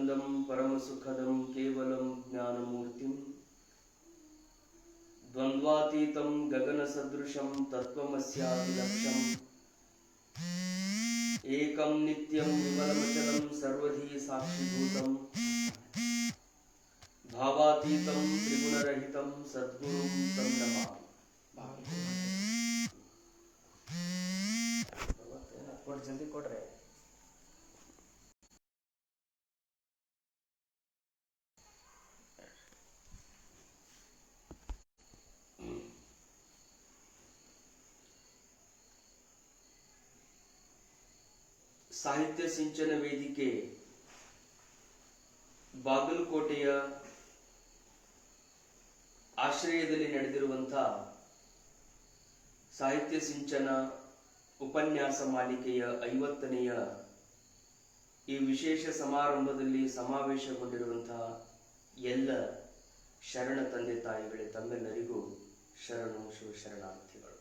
सच्चिदानन्दं परमसुखदं केवलं ज्ञानमूर्तिं द्वन्द्वातीतं गगनसदृशं तत्त्वमस्यादिलक्ष्यम् एकं नित्यं विमलमचलं सर्वधी साक्षिभूतं भावातीतं त्रिगुणरहितं सद्गुरुं तं नमामि। जल्दी ಕೊಡ್ರೆ ಸಾಹಿತ್ಯ ಸಿಂಚನ ವೇದಿಕೆ ಬಾಗಲಕೋಟೆಯ ಆಶ್ರಯದಲ್ಲಿ ನಡೆದಿರುವಂತಹ ಸಾಹಿತ್ಯ ಸಿಂಚನ ಉಪನ್ಯಾಸ ಮಾಲಿಕೆಯ 50ನೇಯ ಈ ವಿಶೇಷ ಸಮಾರಂಭದಲ್ಲಿ ಸಮಾವೇಶಗೊಂಡಿರುವಂತಹ ಎಲ್ಲ ಶರಣ ತಂದೆ ತಾಯಿಗಳೇ, ತಮ್ಮೆಲ್ಲರಿಗೂ ಶರಣು ಶರಣಾರ್ಥಿಗಳು.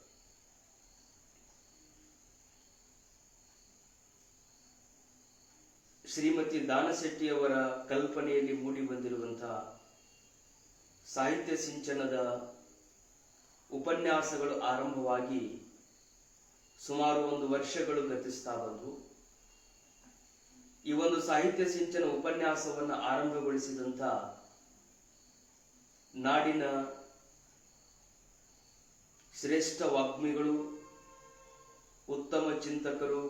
ಶ್ರೀಮತಿ ದಾನಶೆಟ್ಟಿಯವರ ಕಲ್ಪನೆಯಲ್ಲಿ ಮೂಡಿ ಬಂದಿರುವಂತಹ ಸಾಹಿತ್ಯ ಸಿಂಚನದ ಉಪನ್ಯಾಸಗಳು ಆರಂಭವಾಗಿ ಸುಮಾರು 1 ವರ್ಷಗಳು ಗತಿಸ್ತಾ ಬಂದು ಈ ಒಂದು ಸಾಹಿತ್ಯ ಸಿಂಚನ ಉಪನ್ಯಾಸವನ್ನು ಆರಂಭಗೊಳಿಸಿದಂತ ನಾಡಿನ ಶ್ರೇಷ್ಠ ವಾಗ್ಮಿಗಳು, ಉತ್ತಮ ಚಿಂತಕರು,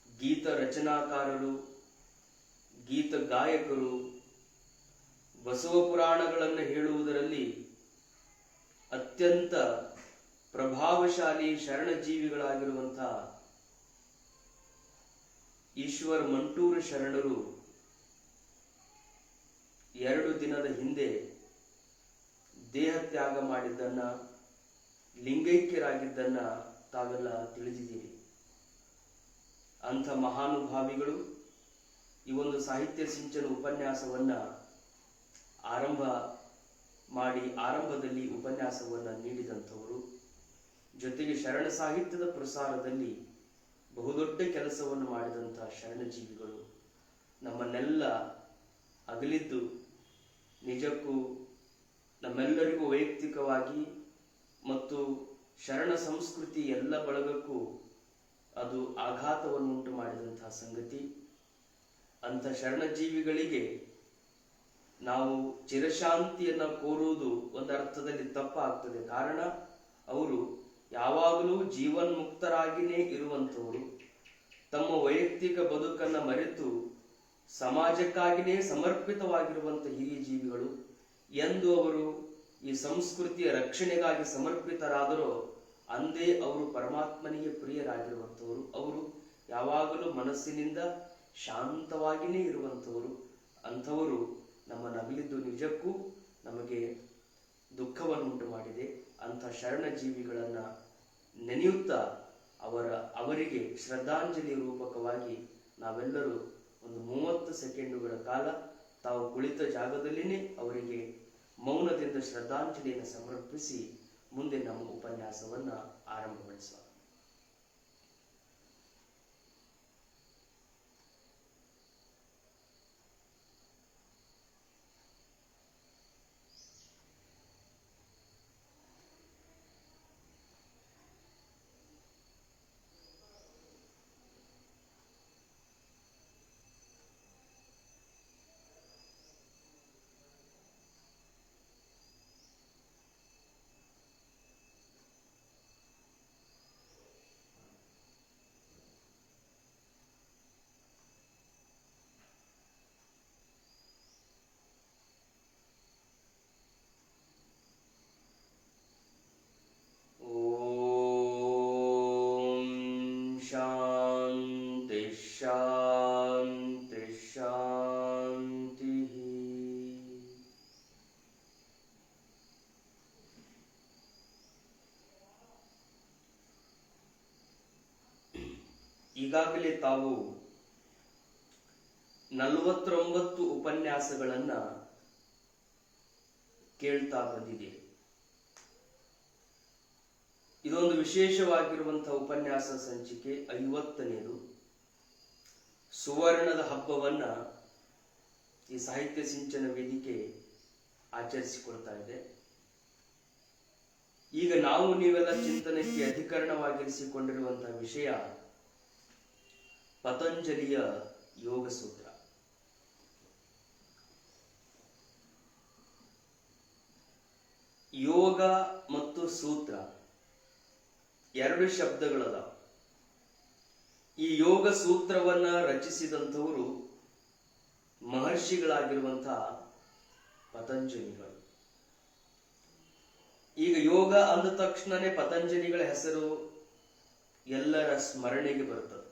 ಗೀತ ರಚನಾಕಾರರು, ಗೀತ ಗಾಯಕರು, ಬಸವ ಪುರಾಣಗಳನ್ನು ಹೇಳುವುದರಲ್ಲಿ ಅತ್ಯಂತ ಪ್ರಭಾವಶಾಲಿ ಶರಣಜೀವಿಗಳಾಗಿರುವಂತಹ ಈಶ್ವರ್ ಮಂಟೂರು ಶರಣರು 2 ದಿನದ ಹಿಂದೆ ದೇಹ ತ್ಯಾಗ ಮಾಡಿದ್ದನ್ನ, ಲಿಂಗೈಕ್ಯರಾಗಿದ್ದನ್ನ ತಾವೆಲ್ಲ ತಿಳಿದಿದ್ದೀರಿ. ಅಂಥ ಮಹಾನುಭಾವಿಗಳು ಈ ಒಂದು ಸಾಹಿತ್ಯ ಸಿಂಚನ ಉಪನ್ಯಾಸವನ್ನ ಆರಂಭ ಮಾಡಿ ಆರಂಭದಲ್ಲಿ ಉಪನ್ಯಾಸವನ್ನ ನೀಡಿದಂಥವರು, ಜೊತೆಗೆ ಶರಣ ಸಾಹಿತ್ಯದ ಪ್ರಸಾರದಲ್ಲಿ ಬಹುದೊಡ್ಡ ಕೆಲಸವನ್ನು ಮಾಡಿದಂತಹ ಶರಣಜೀವಿಗಳು ನಮ್ಮನ್ನೆಲ್ಲ ಅಗಲಿದ್ದು ನಿಜಕ್ಕೂ ನಮ್ಮೆಲ್ಲರಿಗೂ ವೈಯಕ್ತಿಕವಾಗಿ ಮತ್ತು ಶರಣ ಸಂಸ್ಕೃತಿ ಎಲ್ಲ ಬಳಗಕ್ಕೂ ಅದು ಆಘಾತವನ್ನುಂಟು ಮಾಡಿದಂತಹ ಸಂಗತಿ. ಅಂಥ ಶರಣಜೀವಿಗಳಿಗೆ ನಾವು ಚಿರಶಾಂತಿಯನ್ನ ಕೋರುವುದು ಒಂದರ್ಥದಲ್ಲಿ ತಪ್ಪಾಗ್ತದೆ. ಕಾರಣ ಅವರು ಯಾವಾಗಲೂ ಜೀವನ್ಮುಕ್ತರಾಗಿಯೇ ಇರುವಂಥವರು, ತಮ್ಮ ವೈಯಕ್ತಿಕ ಬದುಕನ್ನು ಮರೆತು ಸಮಾಜಕ್ಕಾಗಿಯೇ ಸಮರ್ಪಿತವಾಗಿರುವಂಥ ಹಿರಿಯ ಜೀವಿಗಳು. ಎಂದು ಅವರು ಈ ಸಂಸ್ಕೃತಿಯ ರಕ್ಷಣೆಗಾಗಿ ಸಮರ್ಪಿತರಾದರೋ ಅಂದೇ ಅವರು ಪರಮಾತ್ಮನಿಗೆ ಪ್ರಿಯರಾಗಿರುವಂಥವರು. ಅವರು ಯಾವಾಗಲೂ ಮನಸ್ಸಿನಿಂದ ಶಾಂತವಾಗಿಯೇ ಇರುವಂಥವರು. ಅಂಥವರು ನಮ್ಮ ನಗಲಿದ್ದು ನಿಜಕ್ಕೂ ನಮಗೆ ದುಃಖವನ್ನುಂಟು ಮಾಡಿದೆ. ಅಂಥ ಶರಣ ಜೀವಿಗಳನ್ನ ನೆನೆಯುತ್ತಾ ಅವರಿಗೆ ಶ್ರದ್ಧಾಂಜಲಿ ರೂಪಕವಾಗಿ ನಾವೆಲ್ಲರೂ ಒಂದು 30 ಸೆಕೆಂಡುಗಳ ಕಾಲ ತಾವು ಕುಳಿತ ಜಾಗದಲ್ಲಿನೇ ಅವರಿಗೆ ಮೌನದಿಂದ ಶ್ರದ್ಧಾಂಜಲಿಯನ್ನು ಸಮರ್ಪಿಸಿ ಮುಂದೆ ನಮ್ಮ ಉಪನ್ಯಾಸವನ್ನ ಆರಂಭಗೊಳಿಸುವ. ಶಾಂತಿ ಶಾಂತಿ ಶಾಂತಿ. ಈಗಾಗಲೇ ತಾವು 49 ಉಪನ್ಯಾಸಗಳನ್ನ ಕೇಳ್ತಾ ಬಂದಿದ್ದೀರಿ. ಇದೊಂದು ವಿಶೇಷವಾಗಿರುವಂತಹ ಉಪನ್ಯಾಸ ಸಂಚಿಕೆ 50ನೇದು. ಸುವರ್ಣದ ಹಬ್ಬವನ್ನ ಈ ಸಾಹಿತ್ಯ ಸಿಂಚನ ವೇದಿಕೆ ಆಚರಿಸಿಕೊಳ್ತಾ ಇದೆ. ಈಗ ನಾವು ನೀವೆಲ್ಲ ಚಿಂತನೆಗೆ ಅಧಿಕರಣವಾಗಿರಿಸಿಕೊಂಡಿರುವಂತಹ ವಿಷಯ ಪತಂಜಲಿಯ ಯೋಗ ಸೂತ್ರ. ಯೋಗ ಮತ್ತು ಸೂತ್ರ ಎರಡು ಶಬ್ದಗಳದ. ಈ ಯೋಗ ಸೂತ್ರವನ್ನ ರಚಿಸಿದಂಥವರು ಮಹರ್ಷಿಗಳಾಗಿರುವಂತಹ ಪತಂಜಲಿಗಳು. ಈಗ ಯೋಗ ಅಂದ ತಕ್ಷಣನೇ ಪತಂಜಲಿಗಳ ಹೆಸರು ಎಲ್ಲರ ಸ್ಮರಣೆಗೆ ಬರುತ್ತದೆ.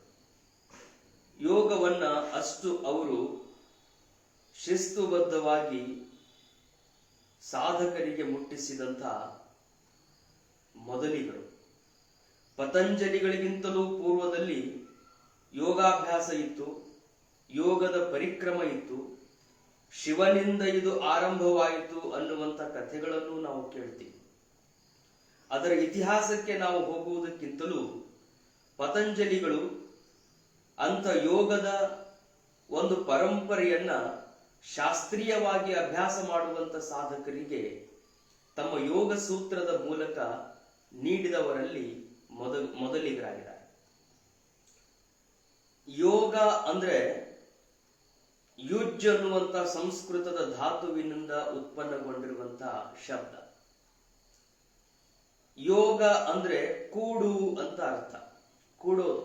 ಯೋಗವನ್ನ ಅಷ್ಟು ಅವರು ಶಿಸ್ತುಬದ್ಧವಾಗಿ ಸಾಧಕರಿಗೆ ಮುಟ್ಟಿಸಿದಂಥ ಮೊದಲಿಗರು. ಪತಂಜಲಿಗಳಿಗಿಂತಲೂ ಪೂರ್ವದಲ್ಲಿ ಯೋಗಾಭ್ಯಾಸ ಇತ್ತು, ಯೋಗದ ಪರಿಕ್ರಮ ಇತ್ತು, ಶಿವನಿಂದ ಇದು ಆರಂಭವಾಯಿತು ಅನ್ನುವಂಥ ಕಥೆಗಳನ್ನು ನಾವು ಕೇಳ್ತೀವಿ. ಅದರ ಇತಿಹಾಸಕ್ಕೆ ನಾವು ಹೋಗುವುದಕ್ಕಿಂತಲೂ ಪತಂಜಲಿಗಳು ಅಂಥ ಯೋಗದ ಒಂದು ಪರಂಪರೆಯನ್ನ ಶಾಸ್ತ್ರೀಯವಾಗಿ ಅಭ್ಯಾಸ ಮಾಡುವಂತ ಸಾಧಕರಿಗೆ ತಮ್ಮ ಯೋಗ ಸೂತ್ರದ ಮೂಲಕ ನೀಡಿದವರಲ್ಲಿ ಮೊದಲಿಗರಾಗಿದ್ದಾರೆ. ಯೋಗ ಅಂದ್ರೆ ಯುಜ್ ಅನ್ನುವಂತ ಸಂಸ್ಕೃತದ ಧಾತುವಿನಿಂದ ಉತ್ಪನ್ನಗೊಂಡಿರುವಂತಹ ಶಬ್ದ. ಯೋಗ ಅಂದ್ರೆ ಕೂಡು ಅಂತ ಅರ್ಥ, ಕೂಡೋದು.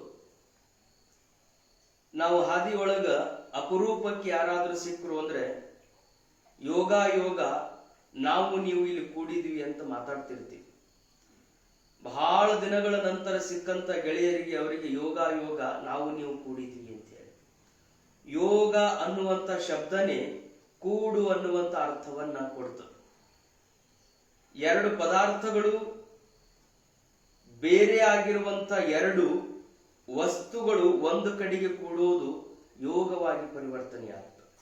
ನಾವು ಹಾದಿಯೊಳಗ ಅಪರೂಪಕ್ಕೆ ಯಾರಾದ್ರೂ ಸಿಕ್ಕರು ಅಂದ್ರೆ ಯೋಗ ಯೋಗ ನಾವು ನೀವು ಇಲ್ಲಿ ಕೂಡಿದ್ವಿ ಅಂತ ಮಾತಾಡ್ತಿರ್ತೀವಿ. ಬಹಳ ದಿನಗಳ ನಂತರ ಸಿಕ್ಕಂತ ಗೆಳೆಯರಿಗೆ ಅವರಿಗೆ ಯೋಗ ಯೋಗ ನಾವು ನೀವು ಕೂಡಿದ್ವಿ ಅಂತ ಹೇಳಿ. ಯೋಗ ಅನ್ನುವಂತ ಶಬ್ದನೇ ಕೂಡು ಅನ್ನುವಂತ ಅರ್ಥವನ್ನ ಕೊಡ್ತದೆ. ಎರಡು ಪದಾರ್ಥಗಳು ಬೇರೆ ಆಗಿರುವಂತ ಎರಡು ವಸ್ತುಗಳು ಒಂದು ಕಡೆಗೆ ಕೂಡೋದು ಯೋಗವಾಗಿ ಪರಿವರ್ತನೆಯಾಗುತ್ತದೆ.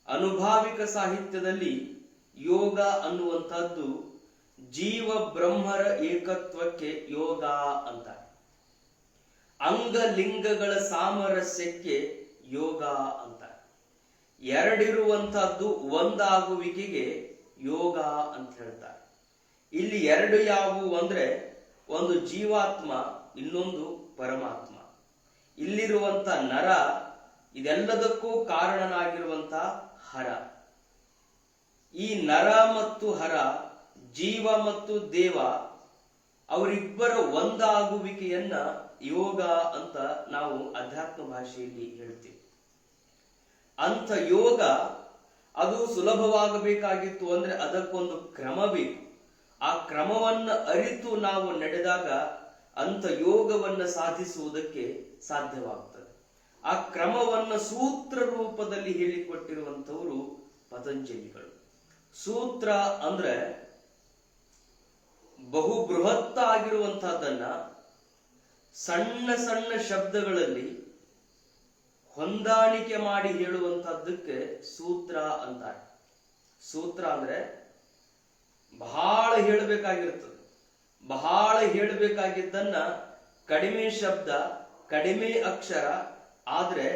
ಅನುಭಾವಿಕ ಸಾಹಿತ್ಯದಲ್ಲಿ ಯೋಗ ಅನ್ನುವಂಥದ್ದು ಜೀವ ಬ್ರಹ್ಮರ ಏಕತ್ವಕ್ಕೆ ಯೋಗ ಅಂತ, ಅಂಗಲಿಂಗಗಳ ಸಾಮರಸ್ಯಕ್ಕೆ ಯೋಗ ಅಂತ, ಎರಡಿರುವಂತಹದ್ದು ಒಂದಾಗುವಿಕೆಗೆ ಯೋಗ ಅಂತ ಹೇಳ್ತಾರೆ. ಇಲ್ಲಿ ಎರಡು ಯಾವುವು ಅಂದ್ರೆ ಒಂದು ಜೀವಾತ್ಮ, ಇನ್ನೊಂದು ಪರಮಾತ್ಮ. ಇಲ್ಲಿರುವಂತ ನರ, ಇದೆಲ್ಲದಕ್ಕೂ ಕಾರಣನಾಗಿರುವಂತ ಹರ. ಈ ನರ ಮತ್ತು ಹರ, ಜೀವ ಮತ್ತು ದೇವ, ಅವರಿಬ್ಬರ ಒಂದಾಗುವಿಕೆಯನ್ನ ಯೋಗ ಅಂತ ನಾವು ಅಧ್ಯಾತ್ಮ ಭಾಷೆಯಲ್ಲಿ ಹೇಳ್ತೀವಿ. ಅಂಥ ಯೋಗ ಅದು ಸುಲಭವಾಗಬೇಕಾಗಿತ್ತು ಅಂದ್ರೆ ಅದಕ್ಕೊಂದು ಕ್ರಮ ಬೇಕು. ಆ ಕ್ರಮವನ್ನ ಅರಿತು ನಾವು ನಡೆದಾಗ ಅಂಥ ಯೋಗವನ್ನ ಸಾಧಿಸುವುದಕ್ಕೆ ಸಾಧ್ಯವಾಗುತ್ತದೆ. ಆ ಕ್ರಮವನ್ನ ಸೂತ್ರ ರೂಪದಲ್ಲಿ ಹೇಳಿಕೊಟ್ಟಿರುವಂತವರು ಪತಂಜಲಿಗಳು. ಸೂತ್ರ ಅಂದ್ರೆ ಬಹು ಬೃಹತ್ ಆಗಿರುವಂತಹದನ್ನ ಸಣ್ಣ ಸಣ್ಣ ಶಬ್ದಗಳಲ್ಲಿ ಹೊಂದಾಣಿಕೆ ಮಾಡಿ ಹೇಳುವಂತಹದ್ದಕ್ಕೆ ಸೂತ್ರ ಅಂತಾರೆ. ಸೂತ್ರ ಅಂದ್ರೆ ಬಹಳ ಹೇಳಬೇಕಾಗಿರ್ತದೆ. ಬಹಳ ಹೇಳಬೇಕಾಗಿದ್ದನ್ನ ಕಡಿಮೆ ಶಬ್ದ, ಕಡಿಮೆ ಅಕ್ಷರ, ಆದ್ರೆ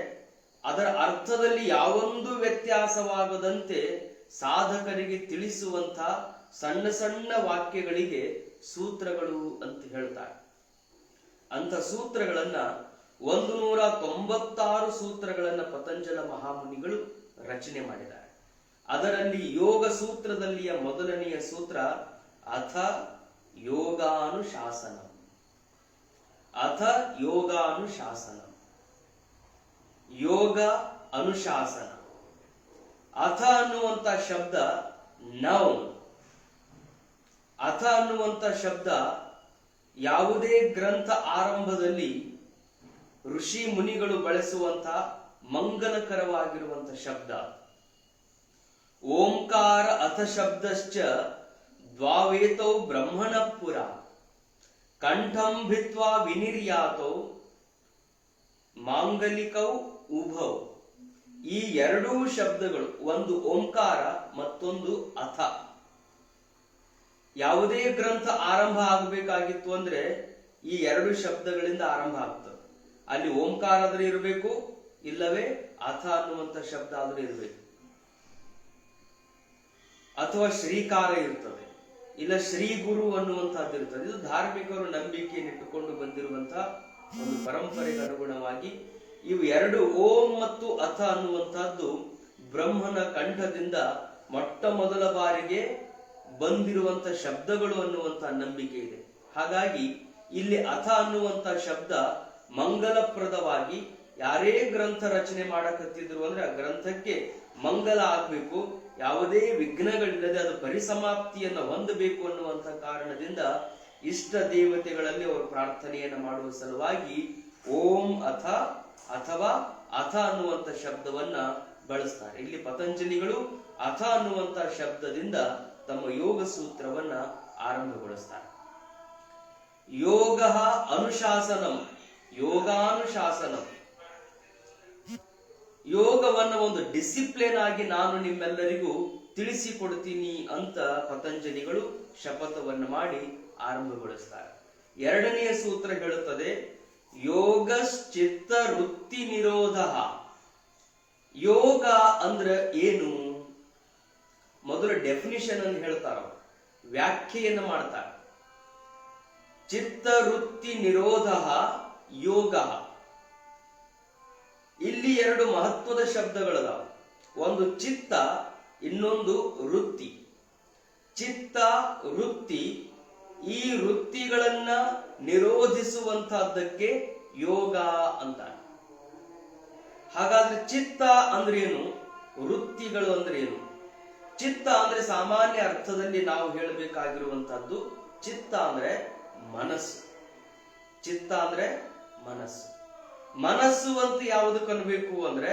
ಅದರ ಅರ್ಥದಲ್ಲಿ ಯಾವೊಂದು ವ್ಯತ್ಯಾಸವಾಗದಂತೆ ಸಾಧಕರಿಗೆ ತಿಳಿಸುವಂತ ಸಣ್ಣ ಸಣ್ಣ ವಾಕ್ಯಗಳಿಗೆ ಸೂತ್ರಗಳು ಅಂತ ಹೇಳ್ತಾರೆ. ಅಂತ ಸೂತ್ರಗಳನ್ನ 196 ಸೂತ್ರಗಳನ್ನ ಪತಂಜಲ ಮಹಾಮುನಿಗಳು ರಚನೆ ಮಾಡಿದ್ದಾರೆ. ಅದರಲ್ಲಿ ಯೋಗ ಸೂತ್ರದಲ್ಲಿಯ ಮೊದಲನೆಯ ಸೂತ್ರ ಅಥ ಯೋಗಾನುಶಾಸನ. ಅಥ ಯೋಗಾನುಶಾಸನ, ಯೋಗ ಅನುಶಾಸನ. ಅಥ ಅನ್ನುವಂತ ಶಬ್ದ ನೌನ್. ಅಥ ಅನ್ನುವಂತ ಶಬ್ದ ಯಾವುದೇ ಗ್ರಂಥ ಆರಂಭದಲ್ಲಿ ಋಷಿ ಮುನಿಗಳು ಬಳಸುವಂತ ಮಂಗಲಕರವಾಗಿರುವಂತ ಶಬ್ದ. ಓಂಕಾರ ಅಥ ಶಬ್ದಶ್ಚ ದ್ವಾವೇತೌ ಬ್ರಹ್ಮಣ ಪುರ ಕಂಠಂ ಭಿತ್ವಾ ವಿನಿರ್ಯಾತೌ ಮಾಂಗಲಿಕೌ ಉಭೌ. ಈ ಎರಡೂ ಶಬ್ದಗಳು, ಒಂದು ಓಂಕಾರ ಮತ್ತೊಂದು ಅಥ. ಯಾವುದೇ ಗ್ರಂಥ ಆರಂಭ ಆಗಬೇಕಾಗಿತ್ತು ಅಂದ್ರೆ ಈ ಎರಡು ಶಬ್ದಗಳಿಂದ ಆರಂಭ ಆಗ್ತದೆ. ಅಲ್ಲಿ ಓಂಕಾರಾದ್ರೆ ಇರಬೇಕು, ಇಲ್ಲವೇ ಅಥ ಅನ್ನುವಂಥ ಶಬ್ದ ಆದ್ರೂ ಇರಬೇಕು, ಅಥವಾ ಶ್ರೀಕಾರ ಇರ್ತದೆ, ಇಲ್ಲ ಶ್ರೀ ಗುರು ಅನ್ನುವಂಥದ್ದು ಇರ್ತದೆ. ಇದು ಧಾರ್ಮಿಕರು ನಂಬಿಕೆಯನ್ನು ಇಟ್ಟುಕೊಂಡು ಬಂದಿರುವಂತಹ ಒಂದು ಪರಂಪರೆಗೆ ಅನುಗುಣವಾಗಿ ಇವು ಎರಡು ಓಂ ಮತ್ತು ಅಥ ಅನ್ನುವಂಥದ್ದು ಬ್ರಹ್ಮನ ಕಂಠದಿಂದ ಮೊಟ್ಟ ಮೊದಲ ಬಾರಿಗೆ ಬಂದಿರುವಂತ ಶಬ್ದಗಳು ಅನ್ನುವಂತ ನಂಬಿಕೆ ಇದೆ. ಹಾಗಾಗಿ ಇಲ್ಲಿ ಅಥ ಅನ್ನುವಂತ ಶಬ್ದ ಮಂಗಲಪ್ರದವಾಗಿ ಯಾರೇ ಗ್ರಂಥ ರಚನೆ ಮಾಡಕತ್ತಿದ್ರು ಅಂದ್ರೆ ಆ ಗ್ರಂಥಕ್ಕೆ ಮಂಗಲ ಆಗ್ಬೇಕು, ಯಾವುದೇ ವಿಘ್ನಗಳಿಲ್ಲದೆ ಅದು ಪರಿಸಮಾಪ್ತಿಯನ್ನು ಹೊಂದಬೇಕು ಅನ್ನುವಂತ ಕಾರಣದಿಂದ ಇಷ್ಟ ದೇವತೆಗಳಲ್ಲಿ ಅವರು ಪ್ರಾರ್ಥನೆಯನ್ನು ಮಾಡುವ ಸಲುವಾಗಿ ಓಂ ಅಥ ಅಥವಾ ಅಥ ಅನ್ನುವಂತ ಶಬ್ದವನ್ನ ಬಳಸ್ತಾರೆ. ಇಲ್ಲಿ ಪತಂಜಲಿಗಳು ಅಥ ಅನ್ನುವಂತ ಶಬ್ದದಿಂದ ತಮ್ಮ ಯೋಗ ಸೂತ್ರವನ್ನ ಆರಂಭಗೊಳಿಸ್ತಾರೆ. ಯೋಗ ಅನುಶಾಸನಂ, ಯೋಗಾನುಶಾಸನಂ, ಯೋಗವನ್ನ ಒಂದು ಡಿಸಿಪ್ಲಿನ್ ಆಗಿ ನಾನು ನಿಮ್ಮೆಲ್ಲರಿಗೂ ತಿಳಿಸಿಕೊಡ್ತೀನಿ ಅಂತ ಪತಂಜಲಿಗಳು ಶಪಥವನ್ನು ಮಾಡಿ ಆರಂಭಗೊಳಿಸ್ತಾರೆ. ಎರಡನೆಯ ಸೂತ್ರ ಹೇಳುತ್ತದೆ ಯೋಗಶ್ಚಿತ್ತ ವೃತ್ತಿ ನಿರೋಧ. ಯೋಗ ಅಂದ್ರೆ ಏನು? ಮೊದಲು ಡೆಫಿನಿಷನ್ ಅನ್ನು ಹೇಳ್ತಾರ, ವ್ಯಾಖ್ಯೆಯನ್ನು ಮಾಡ್ತಾರೆ. ಚಿತ್ತ ವೃತ್ತಿ ನಿರೋಧ ಯೋಗ. ಇಲ್ಲಿ ಎರಡು ಮಹತ್ವದ ಶಬ್ದಗಳದಾವ. ಒಂದು ಚಿತ್ತ, ಇನ್ನೊಂದು ವೃತ್ತಿ. ಚಿತ್ತ ವೃತ್ತಿ, ಈ ವೃತ್ತಿಗಳನ್ನ ನಿರೋಧಿಸುವಂತಹದ್ದಕ್ಕೆ ಯೋಗ ಅಂತಾರೆ. ಹಾಗಾದ್ರೆ ಚಿತ್ತ ಅಂದ್ರೆ ಏನು, ವೃತ್ತಿಗಳು ಅಂದ್ರೆ ಏನು? ಚಿತ್ತ ಅಂದ್ರೆ ಸಾಮಾನ್ಯ ಅರ್ಥದಲ್ಲಿ ನಾವು ಹೇಳಬೇಕಾಗಿರುವಂತಹದ್ದು, ಚಿತ್ತ ಅಂದ್ರೆ ಮನಸ್ಸು. ಚಿತ್ತ ಅಂದ್ರೆ ಮನಸ್ಸು. ಮನಸ್ಸು ಅಂತ ಯಾವುದಕ್ಕೆ ಅನ್ಬೇಕು ಅಂದ್ರೆ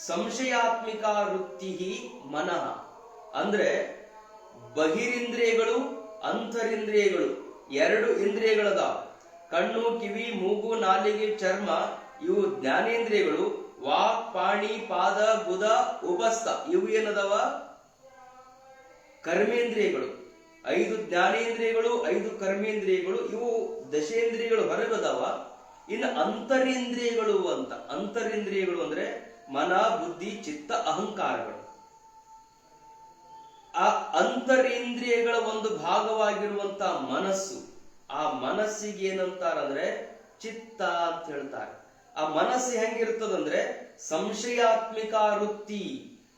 ಸಂಶಯಾತ್ಮಿಕ ವೃತ್ತಿ ಮನಃ. ಅಂದ್ರೆ ಬಹಿರಿಂದ್ರಿಯಗಳು ಅಂತರಿಂದ್ರಿಯಗಳು ಎರಡು ಇಂದ್ರಿಯಗಳದಾವ. ಕಣ್ಣು, ಕಿವಿ, ಮೂಗು, ನಾಲಿಗೆ, ಚರ್ಮ ಇವು ಜ್ಞಾನೇಂದ್ರಿಯಗಳು. ವಾಕ್, ಪಾಣಿ, ಪಾದ, ಗುದ, ಉಪಸ್ಥ ಇವು ಏನದವ? ಕರ್ಮೇಂದ್ರಿಯಗಳು. 5 ಜ್ಞಾನೇಂದ್ರಿಯಗಳು, 5 ಕರ್ಮೇಂದ್ರಿಯಗಳು, ಇವು ದಶೇಂದ್ರಿಯಗಳು ಹೊರಗದವ. ಇನ್ನು ಅಂತರಿಂದ್ರಿಯಗಳು ಅಂತ, ಅಂತರಿಂದ್ರಿಯಗಳು ಅಂದ್ರೆ ಮನ, ಬುದ್ಧಿ, ಚಿತ್ತ, ಅಹಂಕಾರಗಳು. ಆ ಅಂತರಿಂದ್ರಿಯಗಳ ಒಂದು ಭಾಗವಾಗಿರುವಂತ ಮನಸ್ಸು, ಆ ಮನಸ್ಸಿಗೆ ಏನಂತಾರಂದ್ರೆ ಚಿತ್ತ ಅಂತ ಹೇಳ್ತಾರೆ. ಆ ಮನಸ್ಸು ಹೆಂಗಿರ್ತದಂದ್ರೆ ಸಂಶಯಾತ್ಮಿಕ ವೃತ್ತಿ,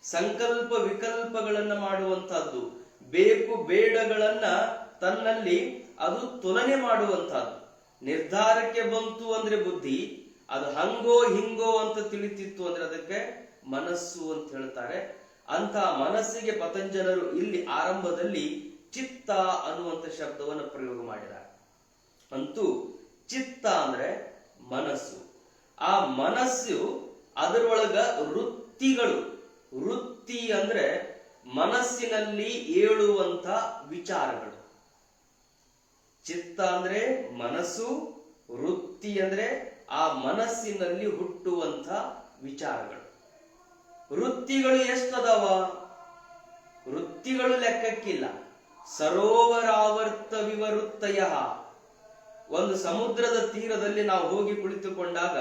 ಸಂಕಲ್ಪ ವಿಕಲ್ಪಗಳನ್ನ ಮಾಡುವಂತಹದ್ದು, ಬೇಕು ಬೇಡಗಳನ್ನ ತನ್ನಲ್ಲಿ ಅದು ತುಲನೆ ಮಾಡುವಂತಹದ್ದು. ನಿರ್ಧಾರಕ್ಕೆ ಬಂತು ಅಂದ್ರೆ ಬುದ್ಧಿ, ಅದು ಹಂಗೋ ಹಿಂಗೋ ಅಂತ ತಿಳಿತಿತ್ತು ಅಂದ್ರೆ ಅದಕ್ಕೆ ಮನಸ್ಸು ಅಂತ ಹೇಳ್ತಾರೆ. ಅಂತ ಮನಸ್ಸಿಗೆ ಪತಂಜಲರು ಇಲ್ಲಿ ಆರಂಭದಲ್ಲಿ ಚಿತ್ತ ಅನ್ನುವಂಥ ಶಬ್ದವನ್ನು ಪ್ರಯೋಗ ಮಾಡಿದ್ದಾರೆ. ಅಂತೂ ಚಿತ್ತ ಅಂದ್ರೆ ಮನಸ್ಸು. ಆ ಮನಸ್ಸು ಅದರೊಳಗ ವೃತ್ತಿಗಳು. ವೃತ್ತಿ ಅಂದ್ರೆ ಮನಸ್ಸಿನಲ್ಲಿ ಏಳುವಂತ ವಿಚಾರಗಳು. ಚಿತ್ತ ಅಂದ್ರೆ ಮನಸ್ಸು, ವೃತ್ತಿ ಅಂದ್ರೆ ಆ ಮನಸ್ಸಿನಲ್ಲಿ ಹುಟ್ಟುವಂತ ವಿಚಾರಗಳು. ವೃತ್ತಿಗಳು ಎಷ್ಟದವ? ವೃತ್ತಿಗಳು ಲೆಕ್ಕಕ್ಕಿಲ್ಲ. ಸರೋವರಾವರ್ತ ವಿವೃತ್ತಯ. ಒಂದು ಸಮುದ್ರದ ತೀರದಲ್ಲಿ ನಾವು ಹೋಗಿ ಕುಳಿತುಕೊಂಡಾಗ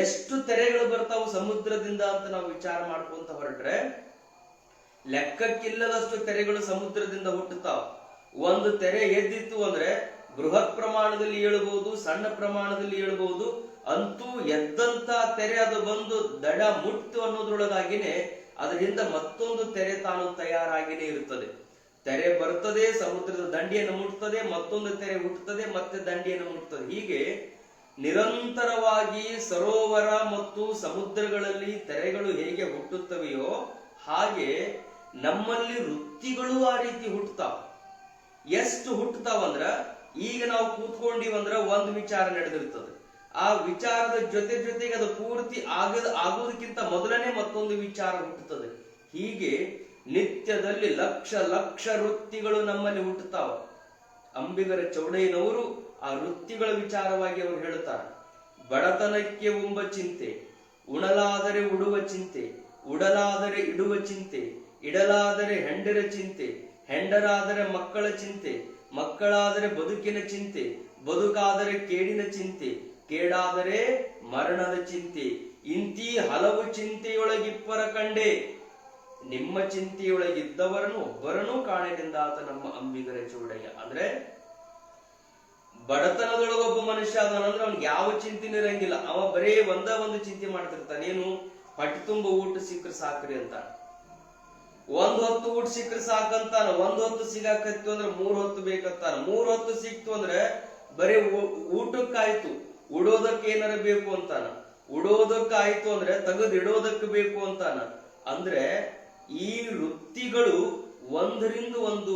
ಎಷ್ಟು ತೆರೆಗಳು ಬರ್ತಾವು ಸಮುದ್ರದಿಂದ ಅಂತ ನಾವು ವಿಚಾರ ಮಾಡ್ಕೊಂತ ಹೊರಟ್ರೆ ಲೆಕ್ಕಕ್ಕಿಲ್ಲದಷ್ಟು ತೆರೆಗಳು ಸಮುದ್ರದಿಂದ ಹುಟ್ಟುತ್ತಾವ. ಒಂದು ತೆರೆ ಎದ್ದಿತ್ತು ಅಂದ್ರೆ ಬೃಹತ್ ಪ್ರಮಾಣದಲ್ಲಿ ಏಳಬಹುದು, ಸಣ್ಣ ಪ್ರಮಾಣದಲ್ಲಿ ಏಳಬಹುದು. ಅಂತೂ ಎದ್ದಂತ ತೆರೆ ಅದು ಬಂದು ದಡ ಮುಟ್ಟು ಅನ್ನೋದ್ರೊಳಗಾಗಿನೇ ಅದರಿಂದ ಮತ್ತೊಂದು ತೆರೆ ತಾನು ತಯಾರಾಗಿನೇ ಇರುತ್ತದೆ. ತೆರೆ ಬರ್ತದೆ, ಸಮುದ್ರದ ದಂಡಿಯನ್ನು ಮುಟ್ತದೆ, ಮತ್ತೊಂದು ತೆರೆ ಹುಟ್ಟುತ್ತದೆ, ಮತ್ತೆ ದಂಡಿಯನ್ನು ಮುಟ್ತದೆ. ಹೀಗೆ ನಿರಂತರವಾಗಿ ಸರೋವರ ಮತ್ತು ಸಮುದ್ರಗಳಲ್ಲಿ ತೆರೆಗಳು ಹೇಗೆ ಹುಟ್ಟುತ್ತವೆಯೋ ಹಾಗೆ ನಮ್ಮಲ್ಲಿ ವೃತ್ತಿಗಳು ಆ ರೀತಿ ಹುಟ್ಟುತ್ತಾವ. ಎಷ್ಟು ಹುಟ್ಟುತ್ತಾವಂದ್ರ, ಈಗ ನಾವು ಕೂತ್ಕೊಂಡಿವಂದ್ರ ಒಂದು ವಿಚಾರ ನಡೆದಿರ್ತದೆ. ಆ ವಿಚಾರದ ಜೊತೆಗೆ ಅದು ಪೂರ್ತಿ ಆಗೋದಕ್ಕಿಂತ ಮೊದಲನೇ ಮತ್ತೊಂದು ವಿಚಾರ ಹುಟ್ಟುತ್ತದೆ. ಹೀಗೆ ನಿತ್ಯದಲ್ಲಿ ಲಕ್ಷ ಲಕ್ಷ ವೃತ್ತಿಗಳು ನಮ್ಮಲ್ಲಿ ಹುಟ್ಟುತ್ತಾವ. ಅಂಬಿಗರ ಚೌಡಯ್ಯನವರು ಆ ವೃತ್ತಿಗಳ ವಿಚಾರವಾಗಿ ಅವರು ಹೇಳುತ್ತಾರೆ. ಬಡತನಕ್ಕೆ ಉಂಬ ಚಿಂತೆ, ಉಣಲಾದರೆ ಉಡುವ ಚಿಂತೆ, ಉಡಲಾದರೆ ಇಡುವ ಚಿಂತೆ, ಇಡಲಾದರೆ ಹೆಂಡರ ಚಿಂತೆ, ಹೆಂಡರಾದರೆ ಮಕ್ಕಳ ಚಿಂತೆ, ಮಕ್ಕಳಾದರೆ ಬದುಕಿನ ಚಿಂತೆ, ಬದುಕಾದರೆ ಕೇಡಿನ ಚಿಂತೆ, ಕೇಡಾದರೆ ಮರಣದ ಚಿಂತೆ. ಇಂತಿ ಹಲವು ಚಿಂತೆಯೊಳಗಿಪ್ಪರ ಕಂಡೆ, ನಿಮ್ಮ ಚಿಂತೆಯೊಳಗಿದ್ದವರನ್ನು ಒಬ್ಬರನ್ನೂ ಕಾಣೆನೆಂದಾತ ನಮ್ಮ ಅಂಬಿಗರ ಚೌಡಯ್ಯ. ಅಂದ್ರೆ ಬಡತನದೊಳಗೊಬ್ಬ ಮನುಷ್ಯ ಅದನಂದ್ರೆ ಅವ್ನಿಗೆ ಯಾವ ಚಿಂತೆನೂ ಇರಂಗಿಲ್ಲ. ಅವ ಬರೇ ಒಂದು ಚಿಂತೆ ಮಾಡ್ತಿರ್ತಾನೆ, ಏನು ಹೊಟ್ಟೆ ತುಂಬ ಊಟ ಸಿಕ್ಕರೆ ಸಾಕ್ರಿ ಅಂತ. ಒಂದ್ ಹೊತ್ತು ಊಟ ಸಿಕ್ಕರೆ ಸಾಕಂತಾನ, ಒಂದ್ ಹೊತ್ತು ಸಿಗಾಕತ್ತು ಅಂದ್ರೆ 3 ಹೊತ್ತು ಬೇಕಂತಾನ. 3 ಹೊತ್ತು ಸಿಕ್ತು ಅಂದ್ರೆ ಬರೀ ಊಟಕ್ಕಾಯ್ತು, ಉಡೋದಕ್ಕೆ ಏನಾರ ಬೇಕು ಅಂತಾನ. ಉಡೋದಕ್ಕಾಯ್ತು ಅಂದ್ರೆ ತೆಗೆದಿಡೋದಕ್ಕೆ ಬೇಕು ಅಂತಾನ. ಅಂದ್ರೆ ಈ ವೃತ್ತಿಗಳು ಒಂದರಿಂದ ಒಂದು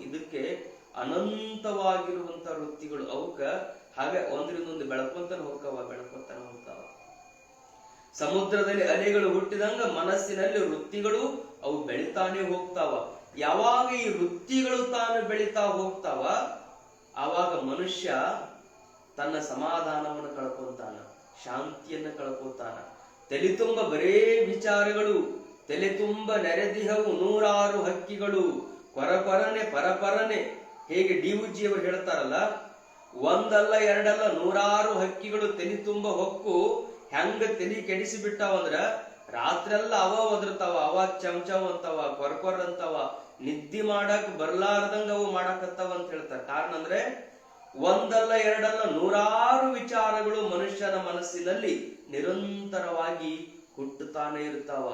ಇದಕ್ಕೆ ಅನಂತವಾಗಿರುವಂತ ವೃತ್ತಿಗಳು. ಅವಕ್ಕ ಹಾಗೆ ಒಂದರಿಂದ ಒಂದು ಬೆಳಕೊಂತಾನೆ ಹೋಗ್ತಾವ. ಸಮುದ್ರದಲ್ಲಿ ಅಲೆಗಳು ಹುಟ್ಟಿದಂಗ ಮನಸ್ಸಿನಲ್ಲಿ ವೃತ್ತಿಗಳು ಅವು ಬೆಳಿತಾನೆ ಹೋಗ್ತಾವ. ಯಾವಾಗ ಈ ವೃತ್ತಿಗಳು ತಾನು ಬೆಳಿತಾ ಹೋಗ್ತಾವ, ಆವಾಗ ಮನುಷ್ಯ ತನ್ನ ಸಮಾಧಾನವನ್ನು ಕಳ್ಕೊಂತಾನ, ಶಾಂತಿಯನ್ನು ಕಳ್ಕೊತಾನ. ತಲೆ ತುಂಬ ಬರೇ ವಿಚಾರಗಳು, ತಲೆ ತುಂಬ ನೆರೆದಿಹವು 100 ಹಕ್ಕಿಗಳು, ಕೊರಕೊರನೆ ಪರಪರನೆ. ಹೇಗೆ ಡಿ.ವಿ.ಜಿ ಅವರು ಹೇಳ್ತಾರಲ್ಲ, ಒಂದಲ್ಲ ಎರಡಲ್ಲ 100 ಹಕ್ಕಿಗಳು ತಲೆ ತುಂಬ ಹೊಕ್ಕು ಹೆಂಗ ತಲೆ ಕೆಡಿಸಿ ಬಿಟ್ಟಾವಂದ್ರ ರಾತ್ರೆಲ್ಲ ಅವ ಒದರ್ತಾವ, ಅವ ಚಮಚವ್ ಅಂತವ, ಕೊರ್ಕೊರ್ ಅಂತವ, ನಿದ್ದೆ ಮಾಡಕ್ ಬರ್ಲಾರ್ದಂಗ ಅವು ಮಾಡಕತ್ತಾವ ಅಂತ ಹೇಳ್ತಾರ. ಕಾರಣ ಅಂದ್ರೆ ಒಂದಲ್ಲ ಎರಡಲ್ಲ 100 ವಿಚಾರಗಳು ಮನುಷ್ಯನ ಮನಸ್ಸಿನಲ್ಲಿ ನಿರಂತರವಾಗಿ ಹುಟ್ಟುತ್ತಾನೆ ಇರ್ತಾವ.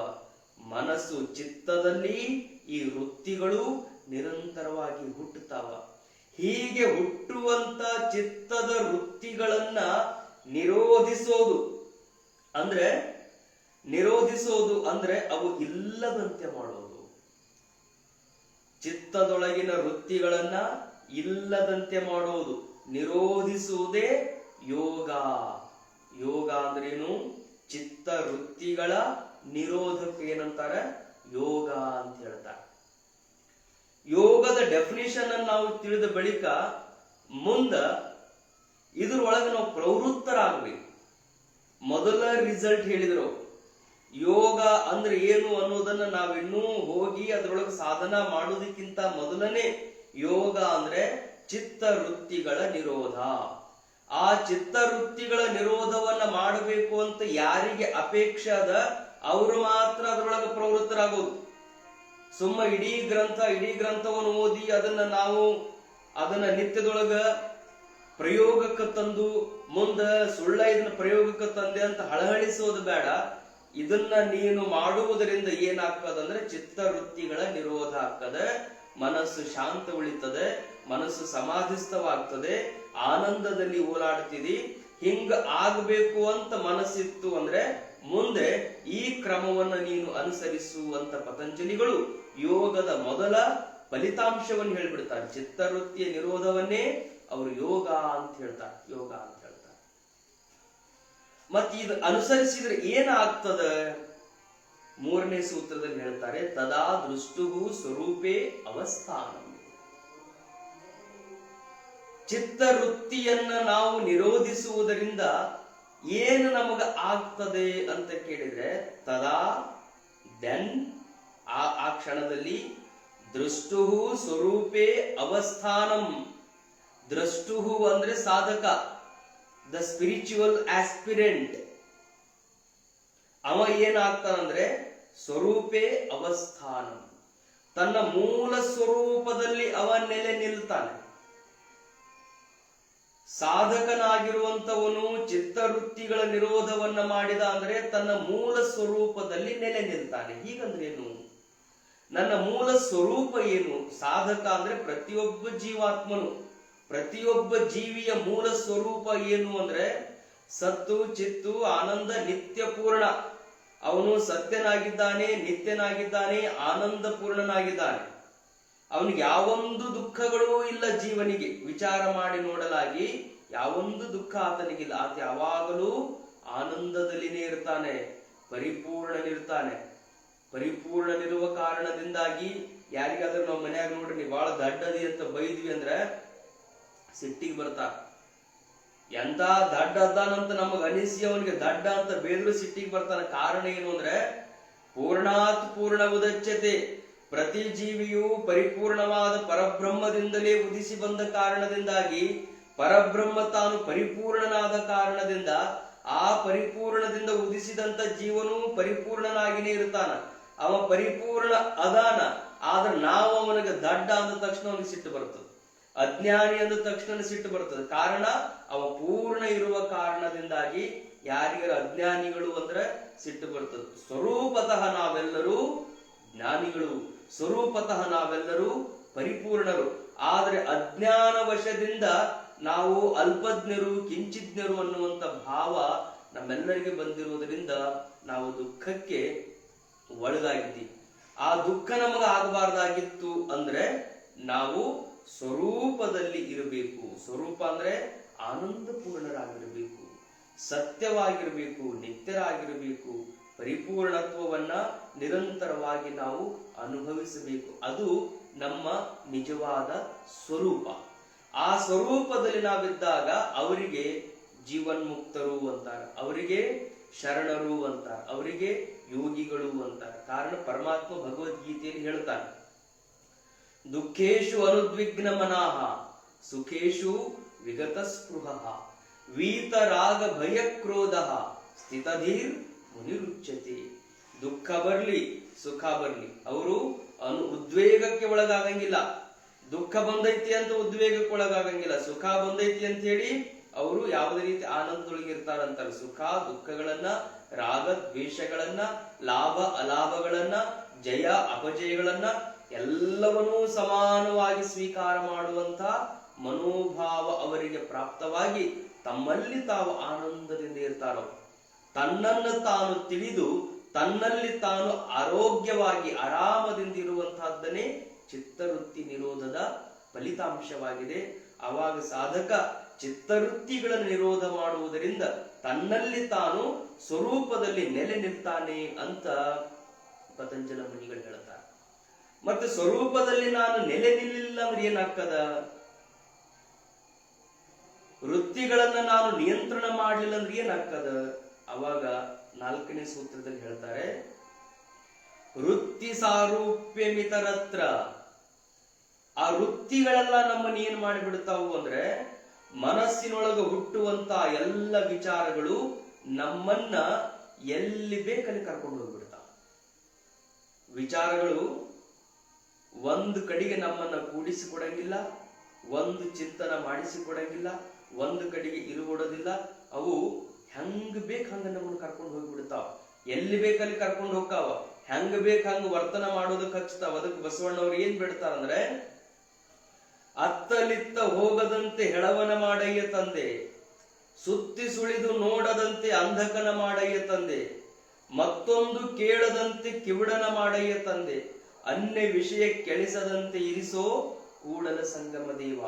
ಮನಸ್ಸು ಚಿತ್ತದಲ್ಲಿ ಈ ವೃತ್ತಿಗಳು ನಿರಂತರವಾಗಿ ಹುಟ್ಟುತ್ತಾವ. ಹೀಗೆ ಹುಟ್ಟುವಂತ ಚಿತ್ತದ ವೃತ್ತಿಗಳನ್ನ ನಿರೋಧಿಸೋದು ಅಂದ್ರೆ ಅವು ಇಲ್ಲದಂತೆ ಮಾಡೋದು. ಚಿತ್ತದೊಳಗಿನ ವೃತ್ತಿಗಳನ್ನ ಇಲ್ಲದಂತೆ ಮಾಡೋದು, ನಿರೋಧಿಸುವುದೇ ಯೋಗ. ಯೋಗ ಅಂದ್ರೇನು? ಚಿತ್ತ ವೃತ್ತಿಗಳ ನಿರೋಧಕ್ಕೆ ಏನಂತಾರೆ? ಯೋಗ ಅಂತ ಹೇಳ್ತಾರೆ. ಯೋಗದ ಡೆಫಿನಿಷನ್ ಅನ್ನು ನಾವು ತಿಳಿದ ಬಳಿಕ ಮುಂದ ಇದ್ರೊಳಗೆ ನಾವು ಪ್ರವೃತ್ತರಾಗಬೇಕು. ಮೊದಲ ರಿಸಲ್ಟ್ ಹೇಳಿದ್ರು, ಯೋಗ ಅಂದ್ರೆ ಏನು ಅನ್ನೋದನ್ನ ನಾವಿನ್ನೂ ಹೋಗಿ ಅದ್ರೊಳಗೆ ಸಾಧನ ಮಾಡೋದಕ್ಕಿಂತ ಮೊದಲನೇ ಯೋಗ ಅಂದ್ರೆ ಚಿತ್ತ ವೃತ್ತಿಗಳ ನಿರೋಧ. ಆ ಚಿತ್ತ ವೃತ್ತಿಗಳ ನಿರೋಧವನ್ನ ಮಾಡಬೇಕು ಅಂತ ಯಾರಿಗೆ ಅಪೇಕ್ಷೆ ಅದ ಅವರು ಮಾತ್ರ ಅದರೊಳಗೆ ಪ್ರವೃತ್ತರಾಗೋದು. ಸುಮ್ಮ ಇಡೀ ಗ್ರಂಥವನ್ನು ಓದಿ ಅದನ್ನ ನಿತ್ಯದೊಳಗ ಪ್ರಯೋಗಕ್ಕೆ ತಂದು ಮುಂದ ಸುಳ್ಳ ಇದನ್ನ ಪ್ರಯೋಗಕ್ಕೆ ತಂದೆ ಅಂತ ಹಳಹಳಿಸೋದು ಬೇಡ. ಇದನ್ನ ನೀನು ಮಾಡುವುದರಿಂದ ಏನಾಗ್ತದಂದ್ರೆ ಚಿತ್ತವೃತ್ತಿಗಳ ನಿರೋಧ ಆಗ್ತದೆ, ಮನಸ್ಸು ಶಾಂತ ಉಳಿತದೆ, ಮನಸ್ಸು ಸಮಾಧಿಸ್ಥವಾಗ್ತದೆ, ಆನಂದದಲ್ಲಿ ಓಲಾಡ್ತಿದಿ. ಹಿಂಗ ಆಗ್ಬೇಕು ಅಂತ ಮನಸ್ಸಿತ್ತು ಅಂದ್ರೆ ಮುಂದೆ ಈ ಕ್ರಮವನ್ನು ನೀನು ಅನುಸರಿಸುವಂತ ಪತಂಜಲಿಗಳು ಯೋಗದ ಮೊದಲ ಫಲಿತಾಂಶವನ್ನು ಹೇಳ್ಬಿಡ್ತಾರೆ. ಚಿತ್ತವೃತ್ತಿಯ ನಿರೋಧವನ್ನೇ ಅವರು ಯೋಗ ಅಂತ ಹೇಳ್ತಾರೆ. ಮತ್ತೆ ಇದು ಅನುಸರಿಸಿದ್ರೆ ಏನಾಗ್ತದ? 3ನೇ ಸೂತ್ರದಲ್ಲಿ ಹೇಳ್ತಾರೆ, ತದಾ ದೃಷ್ಟುಹು ಸ್ವರೂಪೇ ಅವಸ್ಥಾನ. ಚಿತ್ತವೃತ್ತಿಯನ್ನ ನಾವು ನಿರೋಧಿಸುವುದರಿಂದ ಏನು ನಮಗ ಆಗ್ತದೆ ಅಂತ ಕೇಳಿದ್ರೆ, ತದಾ ದೆನ್ ಆ ಕ್ಷಣದಲ್ಲಿ ದೃಷ್ಟುಹು ಸ್ವರೂಪೇ ಅವಸ್ಥಾನಂ. ದೃಷ್ಟುಹು ಅಂದ್ರೆ ಸಾಧಕ, ದ ಸ್ಪಿರಿಚುವಲ್ ಆಸ್ಪಿರೆಂಟ್. ಅವ ಏನಾಗ್ತಾನಂದ್ರೆ ಸ್ವರೂಪೇ ಅವಸ್ಥಾನ, ತನ್ನ ಮೂಲ ಸ್ವರೂಪದಲ್ಲಿ ಅವ ನೆಲೆ ನಿಲ್ತಾನೆ. ಸಾಧಕನಾಗಿರುವಂತವನು ಚಿತ್ತವೃತ್ತಿಗಳ ನಿರೋಧವನ್ನ ಮಾಡಿದ ಅಂದ್ರೆ ತನ್ನ ಮೂಲ ಸ್ವರೂಪದಲ್ಲಿ ನೆಲೆ ನಿಲ್ತಾನೆ. ಹೀಗಂದ್ರೇನು? ನನ್ನ ಮೂಲ ಸ್ವರೂಪ ಏನು? ಸಾಧಕ ಅಂದ್ರೆ ಪ್ರತಿಯೊಬ್ಬ ಜೀವಾತ್ಮನು, ಪ್ರತಿಯೊಬ್ಬ ಜೀವಿಯ ಮೂಲ ಸ್ವರೂಪ ಏನು ಅಂದ್ರೆ ಸತ್ತು ಚಿತ್ತು ಆನಂದ ನಿತ್ಯ ಪೂರ್ಣ. ಅವನು ಸತ್ಯನಾಗಿದ್ದಾನೆ, ನಿತ್ಯನಾಗಿದ್ದಾನೆ, ಆನಂದ ಪೂರ್ಣನಾಗಿದ್ದಾನೆ. ಅವನಿಗೆ ಯಾವೊಂದು ದುಃಖಗಳೂ ಇಲ್ಲ. ಜೀವನಿಗೆ ವಿಚಾರ ಮಾಡಿ ನೋಡಲಾಗಿ ಯಾವೊಂದು ದುಃಖ ಆತನಿಗಿಲ್ಲ. ಆತ ಯಾವಾಗಲೂ ಆನಂದದಲ್ಲಿನೇ ಇರ್ತಾನೆ, ಪರಿಪೂರ್ಣನಿರುವ ಕಾರಣದಿಂದಾಗಿ ಯಾರಿಗಾದ್ರೂ ನಾವು ಮನ್ಯಾಗ ನೋಡ್ರಿ ನೀವು ಬಹಳ ದಡ್ಡದಿ ಅಂತ ಬೈದ್ವಿ ಅಂದ್ರೆ ಸಿಟ್ಟಿಗೆ ಬರ್ತಾರ. ಎಂತ ದಡ್ಡ ಅದಾನಂತ ನಮಗ್ ಅನಿಸಿ ಅವನಿಗೆ ದಡ್ಡ ಅಂತ ಬೇದ್ರು ಸಿಟ್ಟಿಗೆ ಬರ್ತಾನ. ಕಾರಣ ಏನು ಅಂದ್ರೆ ಪೂರ್ಣಾತ್ ಪೂರ್ಣ ಉದಚ್ಯತೆ. ಪ್ರತಿ ಜೀವಿಯು ಪರಿಪೂರ್ಣವಾದ ಪರಬ್ರಹ್ಮದಿಂದಲೇ ಉದಿಸಿ ಬಂದ ಕಾರಣದಿಂದಾಗಿ, ಪರಬ್ರಹ್ಮ ತಾನು ಪರಿಪೂರ್ಣನಾದ ಕಾರಣದಿಂದ ಆ ಪರಿಪೂರ್ಣದಿಂದ ಉದಿಸಿದಂತ ಜೀವನು ಪರಿಪೂರ್ಣನಾಗಿನೇ ಇರ್ತಾನ. ಅವ ಪರಿಪೂರ್ಣ ಅದಾನ. ಆದ್ರೆ ನಾವು ಅವನಿಗೆ ದಡ್ಡ ಅಂದ ತಕ್ಷಣ ಅವನಿಗೆ ಸಿಟ್ಟು ಬರ್ತದೆ, ಅಜ್ಞಾನಿ ಅಂದ ತಕ್ಷಣ ಸಿಟ್ಟು ಬರ್ತದೆ. ಕಾರಣ ಅವ ಪೂರ್ಣ ಇರುವ ಕಾರಣದಿಂದಾಗಿ ಯಾರಿಗಾರ ಅಜ್ಞಾನಿಗಳು ಅಂದ್ರೆ ಸಿಟ್ಟು ಬರ್ತದೆ. ಸ್ವರೂಪತಃ ನಾವೆಲ್ಲರೂ ಜ್ಞಾನಿಗಳು, ಸ್ವರೂಪತಃ ನಾವೆಲ್ಲರೂ ಪರಿಪೂರ್ಣರು. ಆದ್ರೆ ಅಜ್ಞಾನ ವಶದಿಂದ ನಾವು ಅಲ್ಪಜ್ಞರು, ಕಿಂಚಿಜ್ಞರು ಅನ್ನುವಂತ ಭಾವ ನಮ್ಮೆಲ್ಲರಿಗೆ ಬಂದಿರುವುದರಿಂದ ನಾವು ದುಃಖಕ್ಕೆ ಒಳಗಾಗಿದ್ದೀವಿ. ಆ ದುಃಖ ನಮಗ ಆಗಬಾರ್ದಾಗಿತ್ತು ಅಂದ್ರೆ ನಾವು ಸ್ವರೂಪದಲ್ಲಿ ಇರಬೇಕು. ಸ್ವರೂಪ ಅಂದ್ರೆ ಆನಂದಪೂರ್ಣರಾಗಿರಬೇಕು, ಸತ್ಯವಾಗಿರಬೇಕು, ನಿತ್ಯರಾಗಿರಬೇಕು. ಪರಿಪೂರ್ಣತ್ವವನ್ನ ನಿರಂತರವಾಗಿ ನಾವು ಅನುಭವಿಸಬೇಕು. ಅದು ನಮ್ಮ ನಿಜವಾದ ಸ್ವರೂಪ. ಆ ಸ್ವರೂಪದಲ್ಲಿ ನಾವಿದ್ದಾಗ ಅವರಿಗೆ ಜೀವನ್ಮುಕ್ತರು ಅಂತಾರೆ, ಅವರಿಗೆ ಶರಣರು ಅಂತಾರೆ, ಅವರಿಗೆ ಯೋಗಿಗಳು ಅಂತಾರೆ. ಕಾರಣ ಪರಮಾತ್ಮ ಭಗವದ್ಗೀತೆಯಲ್ಲಿ ಹೇಳ್ತಾನೆ, ದುಃಖೇಶು ಅನುದ್ವಿಗ್ನ ಮನಾಹ ಸುಖೇಶು ವಿಗತ ಸ್ಪೃಹ ವೀತರಾಗ ಭಯ ಕ್ರೋಧ ಸ್ಥಿತಧೀರ್ ಮುನಿರುಚ್ಯತೆ. ದುಃಖ ಬರ್ಲಿ ಸುಖ ಬರ್ಲಿ ಅವರು ಉದ್ವೇಗಕ್ಕೆ ಒಳಗಾಗಂಗಿಲ್ಲ. ದುಃಖ ಬಂದೈತಿ ಅಂತ ಉದ್ವೇಗಕ್ಕೆ ಒಳಗಾಗಂಗಿಲ್ಲ, ಸುಖ ಬಂದೈತಿ ಅಂತ ಹೇಳಿ ಅವರು ಯಾವುದೇ ರೀತಿ ಆನಂದದೊಳಗೆ ಇರ್ತಾರಂತಾರೆ. ಸುಖ ದುಃಖಗಳನ್ನ, ರಾಗ ದ್ವೇಷಗಳನ್ನ, ಲಾಭ ಅಲಾಭಗಳನ್ನ, ಜಯ ಅಪಜಯಗಳನ್ನ ಎಲ್ಲವನ್ನೂ ಸಮಾನವಾಗಿ ಸ್ವೀಕಾರ ಮಾಡುವಂತ ಮನೋಭಾವ ಅವರಿಗೆ ಪ್ರಾಪ್ತವಾಗಿ ತಮ್ಮಲ್ಲಿ ತಾವು ಆನಂದದಿಂದ ಇರ್ತಾರೋ. ತನ್ನನ್ನು ತಾನು ತಿಳಿದು ತನ್ನಲ್ಲಿ ತಾನು ಆರೋಗ್ಯವಾಗಿ ಆರಾಮದಿಂದ ಇರುವಂತಹದ್ದನ್ನೇ ಚಿತ್ತವೃತ್ತಿ ನಿರೋಧದ ಫಲಿತಾಂಶವಾಗಿದೆ. ಆವಾಗ ಸಾಧಕ ಚಿತ್ತವೃತ್ತಿಗಳ ನಿರೋಧ ಮಾಡುವುದರಿಂದ ತನ್ನಲ್ಲಿ ತಾನು ಸ್ವರೂಪದಲ್ಲಿ ನೆಲೆ ನಿಲ್ತಾನೆ ಅಂತ ಪತಂಜಲ ಮುನಿಗಳು ಹೇಳ್ತಾರೆ. ಮತ್ತೆ ಸ್ವರೂಪದಲ್ಲಿ ನಾನು ನೆಲೆ ನಿಲ್ಲಿಲ್ಲ ಅಂದ್ರೆ ಏನಾಗ್ತದ? ವೃತ್ತಿಗಳನ್ನ ನಾನು ನಿಯಂತ್ರಣ ಮಾಡಲಿಲ್ಲ ಅಂದ್ರೆ ಏನಾಗ್ತದ? ಅವಾಗ 4ನೇ ಸೂತ್ರದಲ್ಲಿ ಹೇಳ್ತಾರೆ, ವೃತ್ತಿ ಸಾರೂಪ್ಯ ಮಿತರತ್ರ. ಆ ವೃತ್ತಿಗಳೆಲ್ಲ ನಮ್ಮನ್ನ ಏನ್ ಮಾಡಿಬಿಡ್ತಾವು ಅಂದ್ರೆ ಮನಸ್ಸಿನೊಳಗ ಹುಟ್ಟುವಂತ ಎಲ್ಲ ವಿಚಾರಗಳು ನಮ್ಮನ್ನ ಎಲ್ಲಿ ಬೇಕಲ್ಲಿ ಕರ್ಕೊಂಡು ಹೋಗ್ಬಿಡ್ತಾವ. ವಿಚಾರಗಳು ಒಂದು ಕಡೆಗೆ ನಮ್ಮನ್ನ ಕೂಡಿಸಿಕೊಡಂಗಿಲ್ಲ, ಒಂದು ಚಿಂತನ ಮಾಡಿಸಿಕೊಡಂಗಿಲ್ಲ, ಒಂದು ಕಡೆಗೆ ಇರುಗೊಡೋದಿಲ್ಲ. ಅವು ಹೆಂಗ್ ಬೇಕ್ ಹಂಗ ನಮ್ಮನ್ನು ಕರ್ಕೊಂಡು ಹೋಗ್ಬಿಡ್ತಾವ. ಎಲ್ಲಿ ಬೇಕಲ್ಲಿ ಕರ್ಕೊಂಡು ಹೋಗ್ತಾವ, ಹೆಂಗ್ ಬೇಕ್ ಹಂಗ ವರ್ತನ ಮಾಡೋದಕ್ಕೆ ಹಚ್ತಾವ. ಅದಕ್ಕೆ ಬಸವಣ್ಣವ್ರು ಏನ್ ಬಿಡ್ತಾರಂದ್ರೆ, ಅತ್ತಲಿತ್ತ ಹೋಗದಂತೆ ಹೆಳವನ ಮಾಡಯ್ಯ ತಂದೆ, ಸುತ್ತಿ ಸುಳಿದು ನೋಡದಂತೆ ಅಂಧಕನ ಮಾಡಯ್ಯ ತಂದೆ, ಮತ್ತೊಂದು ಕೇಳದಂತೆ ಕಿವುಡನ ಮಾಡಯ್ಯ ತಂದೆ, ಅನ್ಯ ವಿಷಯ ಕೆಳಿಸದಂತೆ ಇರಿಸೋ ಕೂಡಲ ಸಂಗಮ ದೇವ.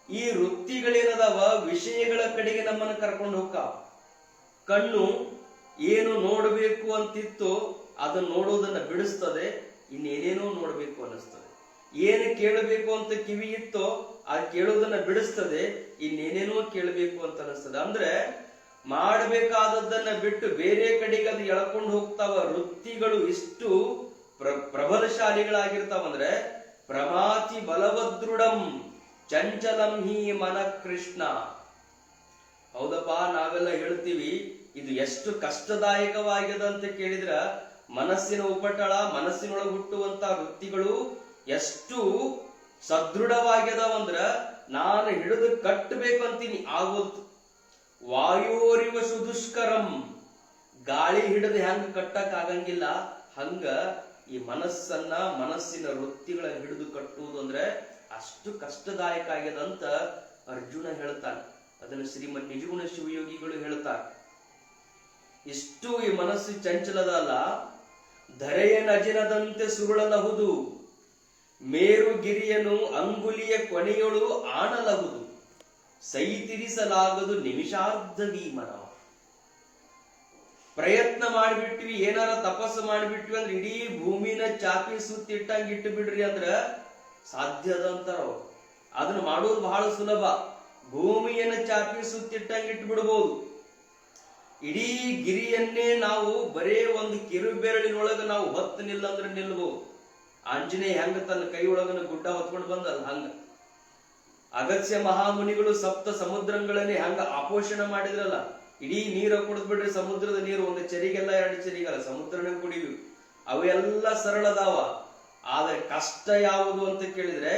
ಈ ವೃತ್ತಿಗಳೇನದಾವ ವಿಷಯಗಳ ಕಡೆಗೆ ನಮ್ಮನ್ನು ಕರ್ಕೊಂಡು ಹೋಗ್ತಾವ. ಕಣ್ಣು ಏನು ನೋಡಬೇಕು ಅಂತಿತ್ತು ಅದನ್ನ ನೋಡೋದನ್ನ ಬಿಡಿಸ್ತದೆ, ಇನ್ನೇನೇನೋ ನೋಡಬೇಕು ಅನ್ನಿಸ್ತದೆ. ಏನು ಕೇಳಬೇಕು ಅಂತ ಕಿವಿ ಇತ್ತೋ ಅದು ಕೇಳೋದನ್ನ ಬಿಡಿಸ್ತದೆ, ಇನ್ನೇನೇನೋ ಕೇಳಬೇಕು ಅಂತ ಅನಿಸ್ತದೆ. ಅಂದ್ರೆ ಮಾಡಬೇಕಾದದ್ದನ್ನ ಬಿಟ್ಟು ಬೇರೆ ಕಡೆಗೆ ಅದು ಎಳ್ಕೊಂಡು ಹೋಗ್ತಾವ. ವೃತ್ತಿಗಳು ಇಷ್ಟು ಪ್ರಬಲಶಾಲಿಗಳಾಗಿರ್ತಾವಂದ್ರೆ, ಪ್ರಮಾತಿ ಬಲವದೃಢಂ ಚಂಚಲಂ ಹಿ ಮನ ಕೃಷ್ಣ. ಹೌದಪ್ಪ, ನಾವೆಲ್ಲ ಹೇಳ್ತೀವಿ ಇದು ಎಷ್ಟು ಕಷ್ಟದಾಯಕವಾಗ್ಯದ ಅಂತ ಕೇಳಿದ್ರ, ಮನಸ್ಸಿನ ಉಪಟಳ, ಮನಸ್ಸಿನೊಳಗೆ ಹುಟ್ಟುವಂತ ವೃತ್ತಿಗಳು ಎಷ್ಟು ಸದೃಢವಾಗ್ಯದವಂದ್ರ ನಾನು ಹಿಡಿದು ಕಟ್ಟಬೇಕು ಅಂತೀನಿ ಆಗೋದು. ವಾಯೋರಿವ ಸುದುಷ್ಕರಂ, ಗಾಳಿ ಹಿಡಿದು ಹೆಂಗ ಕಟ್ಟಕ್ ಆಗಂಗಿಲ್ಲ ಹಂಗ ಈ ಮನಸ್ಸನ್ನ, ಮನಸ್ಸಿನ ವೃತ್ತಿಗಳನ್ನ ಹಿಡಿದು ಕಟ್ಟುವುದು ಅಂದ್ರೆ ಅಷ್ಟು ಕಷ್ಟದಾಯಕ ಆಗ್ಯದಂತ ಅರ್ಜುನ ಹೇಳ್ತಾನೆ. ಅದನ್ನು ಶ್ರೀಮದ್ ನಿಜಗುಣ ಶಿವಯೋಗಿಗಳು ಹೇಳ್ತಾರೆ. ಇಷ್ಟು ಈ ಮನಸ್ಸು ಚಂಚಲದ ಅಲ್ಲ, ಧರೆಯ ನಜಿನದಂತೆ ಸುರುಳಲಹುದು, ಮೇರುಗಿರಿಯನು ಅಂಗುಲಿಯ ಕೊನೆಯೊಳು ಆಣಲಹುದು, ಸೈತಿರಿಸಲಾಗದು ನಿಮಿಷಾರ್ಧವೀ ಮನವ. ಪ್ರಯತ್ನ ಮಾಡಿಬಿಟ್ವಿ, ಏನಾರ ತಪಸ್ಸು ಮಾಡಿಬಿಟ್ವಿ ಅಂದ್ರೆ ಇಡೀ ಭೂಮಿನ ಚಾಪಿ ಸುತ್ತಿಟ್ಟಂಗ ಇಟ್ಟು ಬಿಡ್ರಿ ಅಂದ್ರ ಸಾಧ್ಯದ ಅಂತಾರ ಅವ್ರು. ಅದನ್ನ ಮಾಡೋದು ಬಹಳ ಸುಲಭ. ಭೂಮಿಯನ್ನ ಚಾಪಿ ಸುತ್ತಿಟ್ಟಂಗ ಇಟ್ಟು ಬಿಡ್ಬೋದು. ಇಡೀ ಗಿರಿಯನ್ನೇ ನಾವು ಬರೇ ಒಂದು ಕಿರುಬೆರಳಿನೊಳಗ ನಾವು ಹೊತ್ತು ನಿಲ್ಲಂದ್ರೆ ನಿಲ್ಬಹುದು. ಆಂಜನೇಯ ಹೆಂಗ ತನ್ನ ಕೈ ಒಳಗನ ಗುಡ್ಡ ಹೊತ್ಕೊಂಡು ಬಂದಲ್ಲ ಹಂಗ. ಅಗಸ್ತ್ಯ ಮಹಾಮುನಿಗಳು ಸಪ್ತ ಸಮುದ್ರಗಳನ್ನೇ ಹಂಗ ಆಪೋಷಣ ಮಾಡಿದ್ರಲ್ಲ, ಇಡೀ ನೀರು ಕುಡಿದ್ಬಿಟ್ರೆ ಸಮುದ್ರದ ನೀರು ಒಂದು ಚರಿಗೆಲ್ಲ 2 ಚರಿಗಲ್ಲ, ಸಮುದ್ರನೇ ಕುಡಿವಿ. ಅವೆಲ್ಲ ಸರಳದಾವ. ಆದ್ರೆ ಕಷ್ಟ ಯಾವುದು ಅಂತ ಕೇಳಿದ್ರೆ,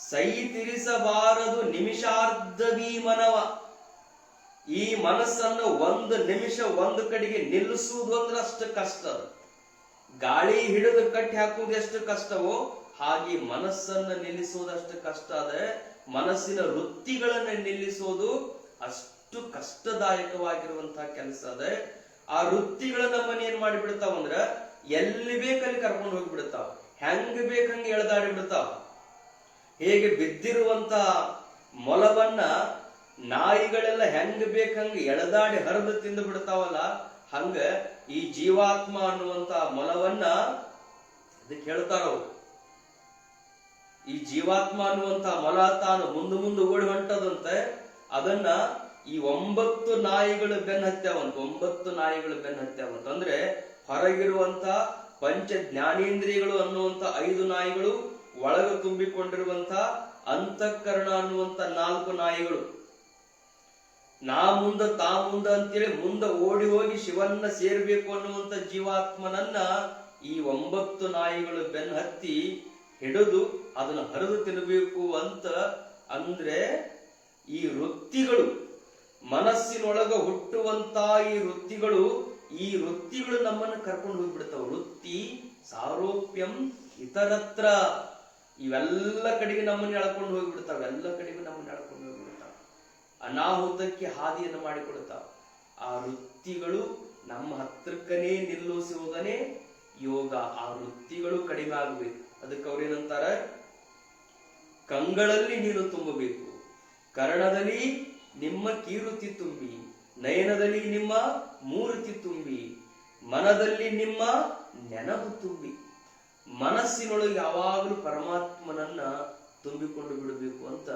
ಸೈ ತಿರಿಸಬಾರದು ನಿಮಿಷಾರ್ಧ ಮನವ. ಈ ಮನಸ್ಸನ್ನು 1 ನಿಮಿಷ ಒಂದು ಕಡೆಗೆ ನಿಲ್ಲಿಸುವುದು ಅಂದ್ರೆ ಅಷ್ಟು ಕಷ್ಟ. ಗಾಳಿ ಹಿಡಿದು ಕಟ್ಟಿ ಹಾಕುವುದು ಎಷ್ಟು ಕಷ್ಟವೋ ಹಾಗೆ ಮನಸ್ಸನ್ನು ನಿಲ್ಲಿಸುವುದಷ್ಟು ಕಷ್ಟ ಅದ. ಮನಸ್ಸಿನ ವೃತ್ತಿಗಳನ್ನ ನಿಲ್ಲಿಸೋದು ಅಷ್ಟು ಕಷ್ಟದಾಯಕವಾಗಿರುವಂತಹ ಕೆಲಸ ಅದ. ಆ ವೃತ್ತಿಗಳ ನಮ್ಮನ್ನ ಏನ್ ಮಾಡಿಬಿಡ್ತಾವ ಅಂದ್ರ ಎಲ್ಲಿ ಬೇಕಲ್ಲಿ ಕರ್ಕೊಂಡು ಹೋಗ್ಬಿಡ್ತಾವ, ಹೆಂಗ್ ಬೇಕಂಗೆ ಎಳೆದಾಡಿ ಬಿಡ್ತಾವ. ಹೇಗೆ ಬಿದ್ದಿರುವಂತ ಮೊಲವನ್ನ ನಾಯಿಗಳೆಲ್ಲ ಹೆಂಗ್ ಬೇಕಂಗ ಎಳೆದಾಡಿ ಹರಿದು ತಿಂದು ಬಿಡ್ತಾವಲ್ಲ, ಹಂಗ ಈ ಜೀವಾತ್ಮ ಅನ್ನುವಂತ ಮೊಲವನ್ನ ಅದಕ್ಕೆ ಹೇಳ್ತಾರವು. ಈ ಜೀವಾತ್ಮ ಅನ್ನುವಂತ ಮೊಲ ತಾನು ಮುಂದೆ ಓಡಿ ಹೊಂಟದಂತೆ, ಅದನ್ನ ಈ 9 ನಾಯಿಗಳು ಬೆನ್ನ ಹತ್ಯಾವಂತ. 9 ನಾಯಿಗಳು ಬೆನ್ನ ಹತ್ಯಾವಂತ ಅಂದ್ರೆ ಹೊರಗಿರುವಂತ ಪಂಚ ಜ್ಞಾನೇಂದ್ರಿಯಗಳು ಅನ್ನುವಂತ 5 ನಾಯಿಗಳು, ಒಳಗ ತುಂಬಿಕೊಂಡಿರುವಂತ ಅಂತಃಕರಣ ಅನ್ನುವಂತ 4 ನಾಯಿಗಳು. ನಾ ಮುಂದ ತಾ ಮುಂದ ಅಂತೇಳಿ ಮುಂದೆ ಓಡಿ ಹೋಗಿ ಶಿವನ್ನ ಸೇರ್ಬೇಕು ಅನ್ನುವಂತ ಜೀವಾತ್ಮನನ್ನ ಈ 9 ನಾಯಿಗಳು ಬೆನ್ನ ಹತ್ತಿ ಹಿಡಿದು ಅದನ್ನ ಹರಿದು ತಿನ್ನಬೇಕು ಅಂತ. ಅಂದ್ರೆ ಈ ವೃತ್ತಿಗಳು ಮನಸ್ಸಿನೊಳಗ ಹುಟ್ಟುವಂತ ಈ ವೃತ್ತಿಗಳು ನಮ್ಮನ್ನು ಕರ್ಕೊಂಡು ಹೋಗ್ಬಿಡ್ತಾವ. ವೃತ್ತಿ ಸಾರೋಪ್ಯಂ ಇತರತ್ರ, ಇವೆಲ್ಲ ಕಡೆಗೆ ನಮ್ಮನ್ನ ಎಳ್ಕೊಂಡು ಹೋಗ್ಬಿಡ್ತಾವ. ಎಲ್ಲ ಕಡೆಗೂ ನಮ್ಮನ್ನ ಎಳ್ಕೊಂಡು ಹೋಗ್ಬಿಡ್ತಾವ, ಅನಾಹುತಕ್ಕೆ ಹಾದಿಯನ್ನು ಮಾಡಿಕೊಡ್ತಾವ. ಆ ವೃತ್ತಿಗಳು ನಮ್ಮ ಹತ್ರಕ್ಕನೇ ನಿಲ್ಲಿಸುವುದನೇ ಯೋಗ. ಆ ವೃತ್ತಿಗಳು ಕಡಿಮೆ ಆಗ್ಬೇಕು. ಅದಕ್ಕೆ ಅವ್ರೇನಂತಾರ, ಕಂಗಳಲ್ಲಿ ನೀನು ತುಂಬಬೇಕು, ಕರ್ಣದಲ್ಲಿ ನಿಮ್ಮ ಕೀರುತಿ ತುಂಬಿ, ನಯನದಲ್ಲಿ ನಿಮ್ಮ ಮೂರುತಿ ತುಂಬಿ, ಮನದಲ್ಲಿ ನಿಮ್ಮ ನೆನಪು ತುಂಬಿ. ಮನಸ್ಸಿನೊಳಗೆ ಯಾವಾಗಲೂ ಪರಮಾತ್ಮನನ್ನ ತುಂಬಿಕೊಂಡು ಬಿಡಬೇಕು ಅಂತ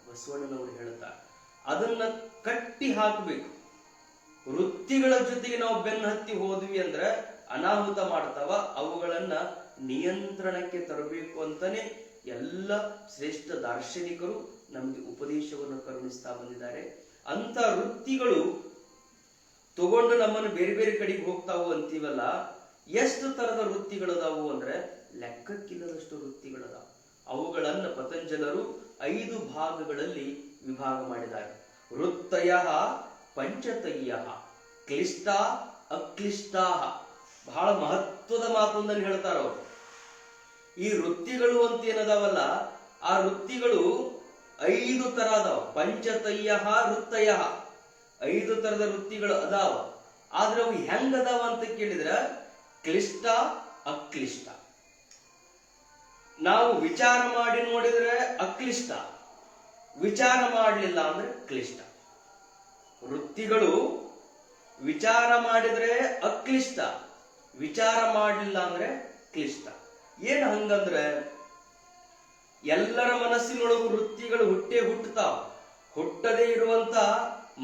ಬಸವಣ್ಣನವರು ಹೇಳ್ತಾರೆ. ಅದನ್ನ ಕಟ್ಟಿ ಹಾಕಬೇಕು. ವೃತ್ತಿಗಳ ಜೊತೆಗೆ ನಾವು ಬೆನ್ನ ಹತ್ತಿ ಹೋದ್ವಿ ಅಂದ್ರೆ ಅನಾಹುತ ಮಾಡ್ತಾವ. ಅವುಗಳನ್ನ ನಿಯಂತ್ರಣಕ್ಕೆ ತರಬೇಕು ಅಂತಾನೆ ಎಲ್ಲ ಶ್ರೇಷ್ಠ ದಾರ್ಶನಿಕರು ನಮಗೆ ಉಪದೇಶವನ್ನು ಕರುಣಿಸ್ತಾ ಬಂದಿದ್ದಾರೆ. ಅಂತ ವೃತ್ತಿಗಳು ತಗೊಂಡು ನಮ್ಮನ್ನು ಬೇರೆ ಬೇರೆ ಕಡೆಗೆ ಹೋಗ್ತಾವು ಅಂತೀವಲ್ಲ, ಎಷ್ಟು ತರದ ವೃತ್ತಿಗಳದಾವು ಅಂದ್ರೆ ಲೆಕ್ಕಕ್ಕಿಲ್ಲದಷ್ಟು ವೃತ್ತಿಗಳದಾವ. ಅವುಗಳನ್ನ ಪತಂಜಲರು 5 ಭಾಗಗಳಲ್ಲಿ ವಿಭಾಗ ಮಾಡಿದ್ದಾರೆ. ವೃತ್ತಯ ಪಂಚತಯ್ಯ ಕ್ಲಿಷ್ಟ ಅಕ್ಲಿಷ್ಟಾ. ಬಹಳ ಮಹತ್ವದ ಮಾತೊಂದನ್ನು ಹೇಳ್ತಾರ ಅವರು. ಈ ವೃತ್ತಿಗಳು ಅಂತ ಏನದಾವಲ್ಲ, ಆ ವೃತ್ತಿಗಳು 5 ತರ ಅದಾವ. ಪಂಚತಯ್ಯ ವೃತ್ತಯ, 5 ತರದ ವೃತ್ತಿಗಳು ಅದಾವ. ಆದ್ರೆ ಅವು ಹೆಂಗ ಅದಾವ ಅಂತ ಕೇಳಿದ್ರ ಕ್ಲಿಷ್ಟ ಅಕ್ಲಿಷ್ಟ. ನಾವು ವಿಚಾರ ಮಾಡಿ ನೋಡಿದ್ರೆ ಅಕ್ಲಿಷ್ಟ, ವಿಚಾರ ಮಾಡಲಿಲ್ಲ ಅಂದ್ರೆ ಕ್ಲಿಷ್ಟ. ವೃತ್ತಿಗಳು ವಿಚಾರ ಮಾಡಿದ್ರೆ ಅಕ್ಲಿಷ್ಟ, ವಿಚಾರ ಮಾಡಲಿಲ್ಲ ಅಂದ್ರೆ ಕ್ಲಿಷ್ಟ. ಏನ್ ಹಂಗಂದ್ರೆ ಎಲ್ಲರ ಮನಸ್ಸಿನೊಳಗೂ ವೃತ್ತಿಗಳು ಹುಟ್ಟುತ್ತಾವ. ಹುಟ್ಟದೇ ಇರುವಂತ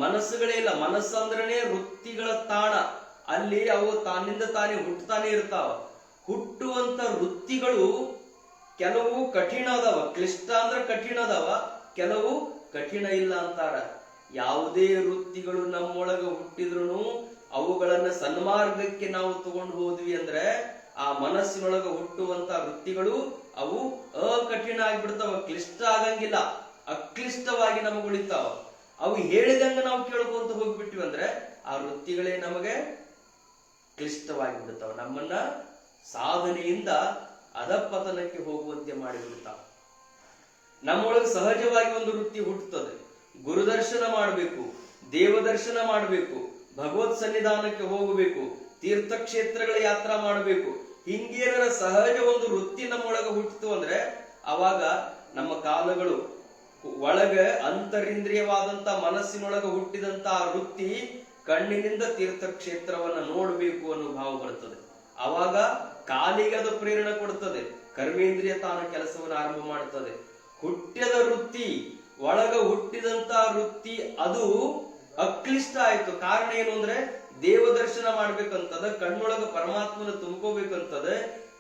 ಮನಸ್ಸುಗಳೇ ಇಲ್ಲ. ಮನಸ್ಸಂದ್ರನೇ ವೃತ್ತಿಗಳ ತಾಣ. ಅಲ್ಲಿ ಅವು ತಾನಿಂದ ತಾನೇ ಹುಟ್ಟತಾನೆ ಇರ್ತಾವ. ಹುಟ್ಟುವಂತ ವೃತ್ತಿಗಳು ಕೆಲವು ಕಠಿಣ ಅದಾವ, ಕ್ಲಿಷ್ಟ ಅಂದ್ರೆ ಕಠಿಣ ಅದಾವ, ಕೆಲವು ಕಠಿಣ ಇಲ್ಲ ಅಂತಾರ. ಯಾವುದೇ ವೃತ್ತಿಗಳು ನಮ್ಮೊಳಗ ಹುಟ್ಟಿದ್ರು ಅವುಗಳನ್ನ ಸನ್ಮಾರ್ಗಕ್ಕೆ ನಾವು ತಗೊಂಡು ಹೋದ್ವಿ ಅಂದ್ರೆ ಆ ಮನಸ್ಸಿನೊಳಗ ಹುಟ್ಟುವಂತ ವೃತ್ತಿಗಳು ಅವು ಅಕಠಿಣ ಆಗಿಬಿಡ್ತಾವ, ಕ್ಲಿಷ್ಟ ಆಗಂಗಿಲ್ಲ, ಅಕ್ಲಿಷ್ಟವಾಗಿ ನಮಗೆ ಉಳಿತಾವ. ಅವು ಹೇಳಿದಂಗ ನಾವು ಕೇಳ್ಕೊಂತ ಹೋಗ್ಬಿಟ್ಟಿವಿ ಅಂದ್ರೆ ಆ ವೃತ್ತಿಗಳೇ ನಮಗೆ ಕ್ಲಿಷ್ಟವಾಗಿ ಬಿಡ್ತಾವ. ನಮ್ಮನ್ನ ಸಾಧನೆಯಿಂದ ಅಧಪತನಕ್ಕೆ ಹೋಗುವಂತೆ ಮಾಡಿಬಿಡ್ತಾವ. ನಮ್ಮೊಳಗೆ ಸಹಜವಾಗಿ ಒಂದು ವೃತ್ತಿ ಹುಟ್ಟುತ್ತದೆ. ಗುರುದರ್ಶನ ಮಾಡಬೇಕು, ದೇವದರ್ಶನ ಮಾಡಬೇಕು, ಭಗವತ್ ಸನ್ನಿಧಾನಕ್ಕೆ ಹೋಗಬೇಕು, ತೀರ್ಥಕ್ಷೇತ್ರಗಳ ಯಾತ್ರಾ ಮಾಡಬೇಕು. ಹಿಂಗೇನರ ಸಹಜ ಒಂದು ವೃತ್ತಿ ನಮ್ಮೊಳಗ ಹುಟ್ಟಿತು ಅಂದ್ರೆ ಅವಾಗ ನಮ್ಮ ಕಾಲಗಳು ಒಳಗ ಅಂತರಿಂದ್ರಿಯವಾದಂತ ಮನಸ್ಸಿನೊಳಗ ಹುಟ್ಟಿದಂತ ಆ ವೃತ್ತಿ ಕಣ್ಣಿನಿಂದ ತೀರ್ಥಕ್ಷೇತ್ರವನ್ನ ನೋಡಬೇಕು ಅನ್ನೋ ಭಾವ ಬರ್ತದೆ. ಅವಾಗ ಕಾಲಿಗೆ ಅದು ಪ್ರೇರಣೆ ಕೊಡ್ತದೆ, ಕರ್ಮೇಂದ್ರಿಯ ತಾನ ಕೆಲಸವನ್ನು ಆರಂಭ ಮಾಡುತ್ತದೆ. ಹುಟ್ಟಿದ ವೃತ್ತಿ ಒಳಗ ಹುಟ್ಟಿದಂತ ವೃತ್ತಿ ಅದು ಅಕ್ಲಿಷ್ಟ ಆಯ್ತು. ಕಾರಣ ಏನು ಅಂದ್ರೆ ದೇವದರ್ಶನ ಮಾಡ್ಬೇಕಂತದ, ಕಣ್ಣೊಳಗ ಪರಮಾತ್ಮನ ತುಂಬ್ಕೋಬೇಕಂತದ,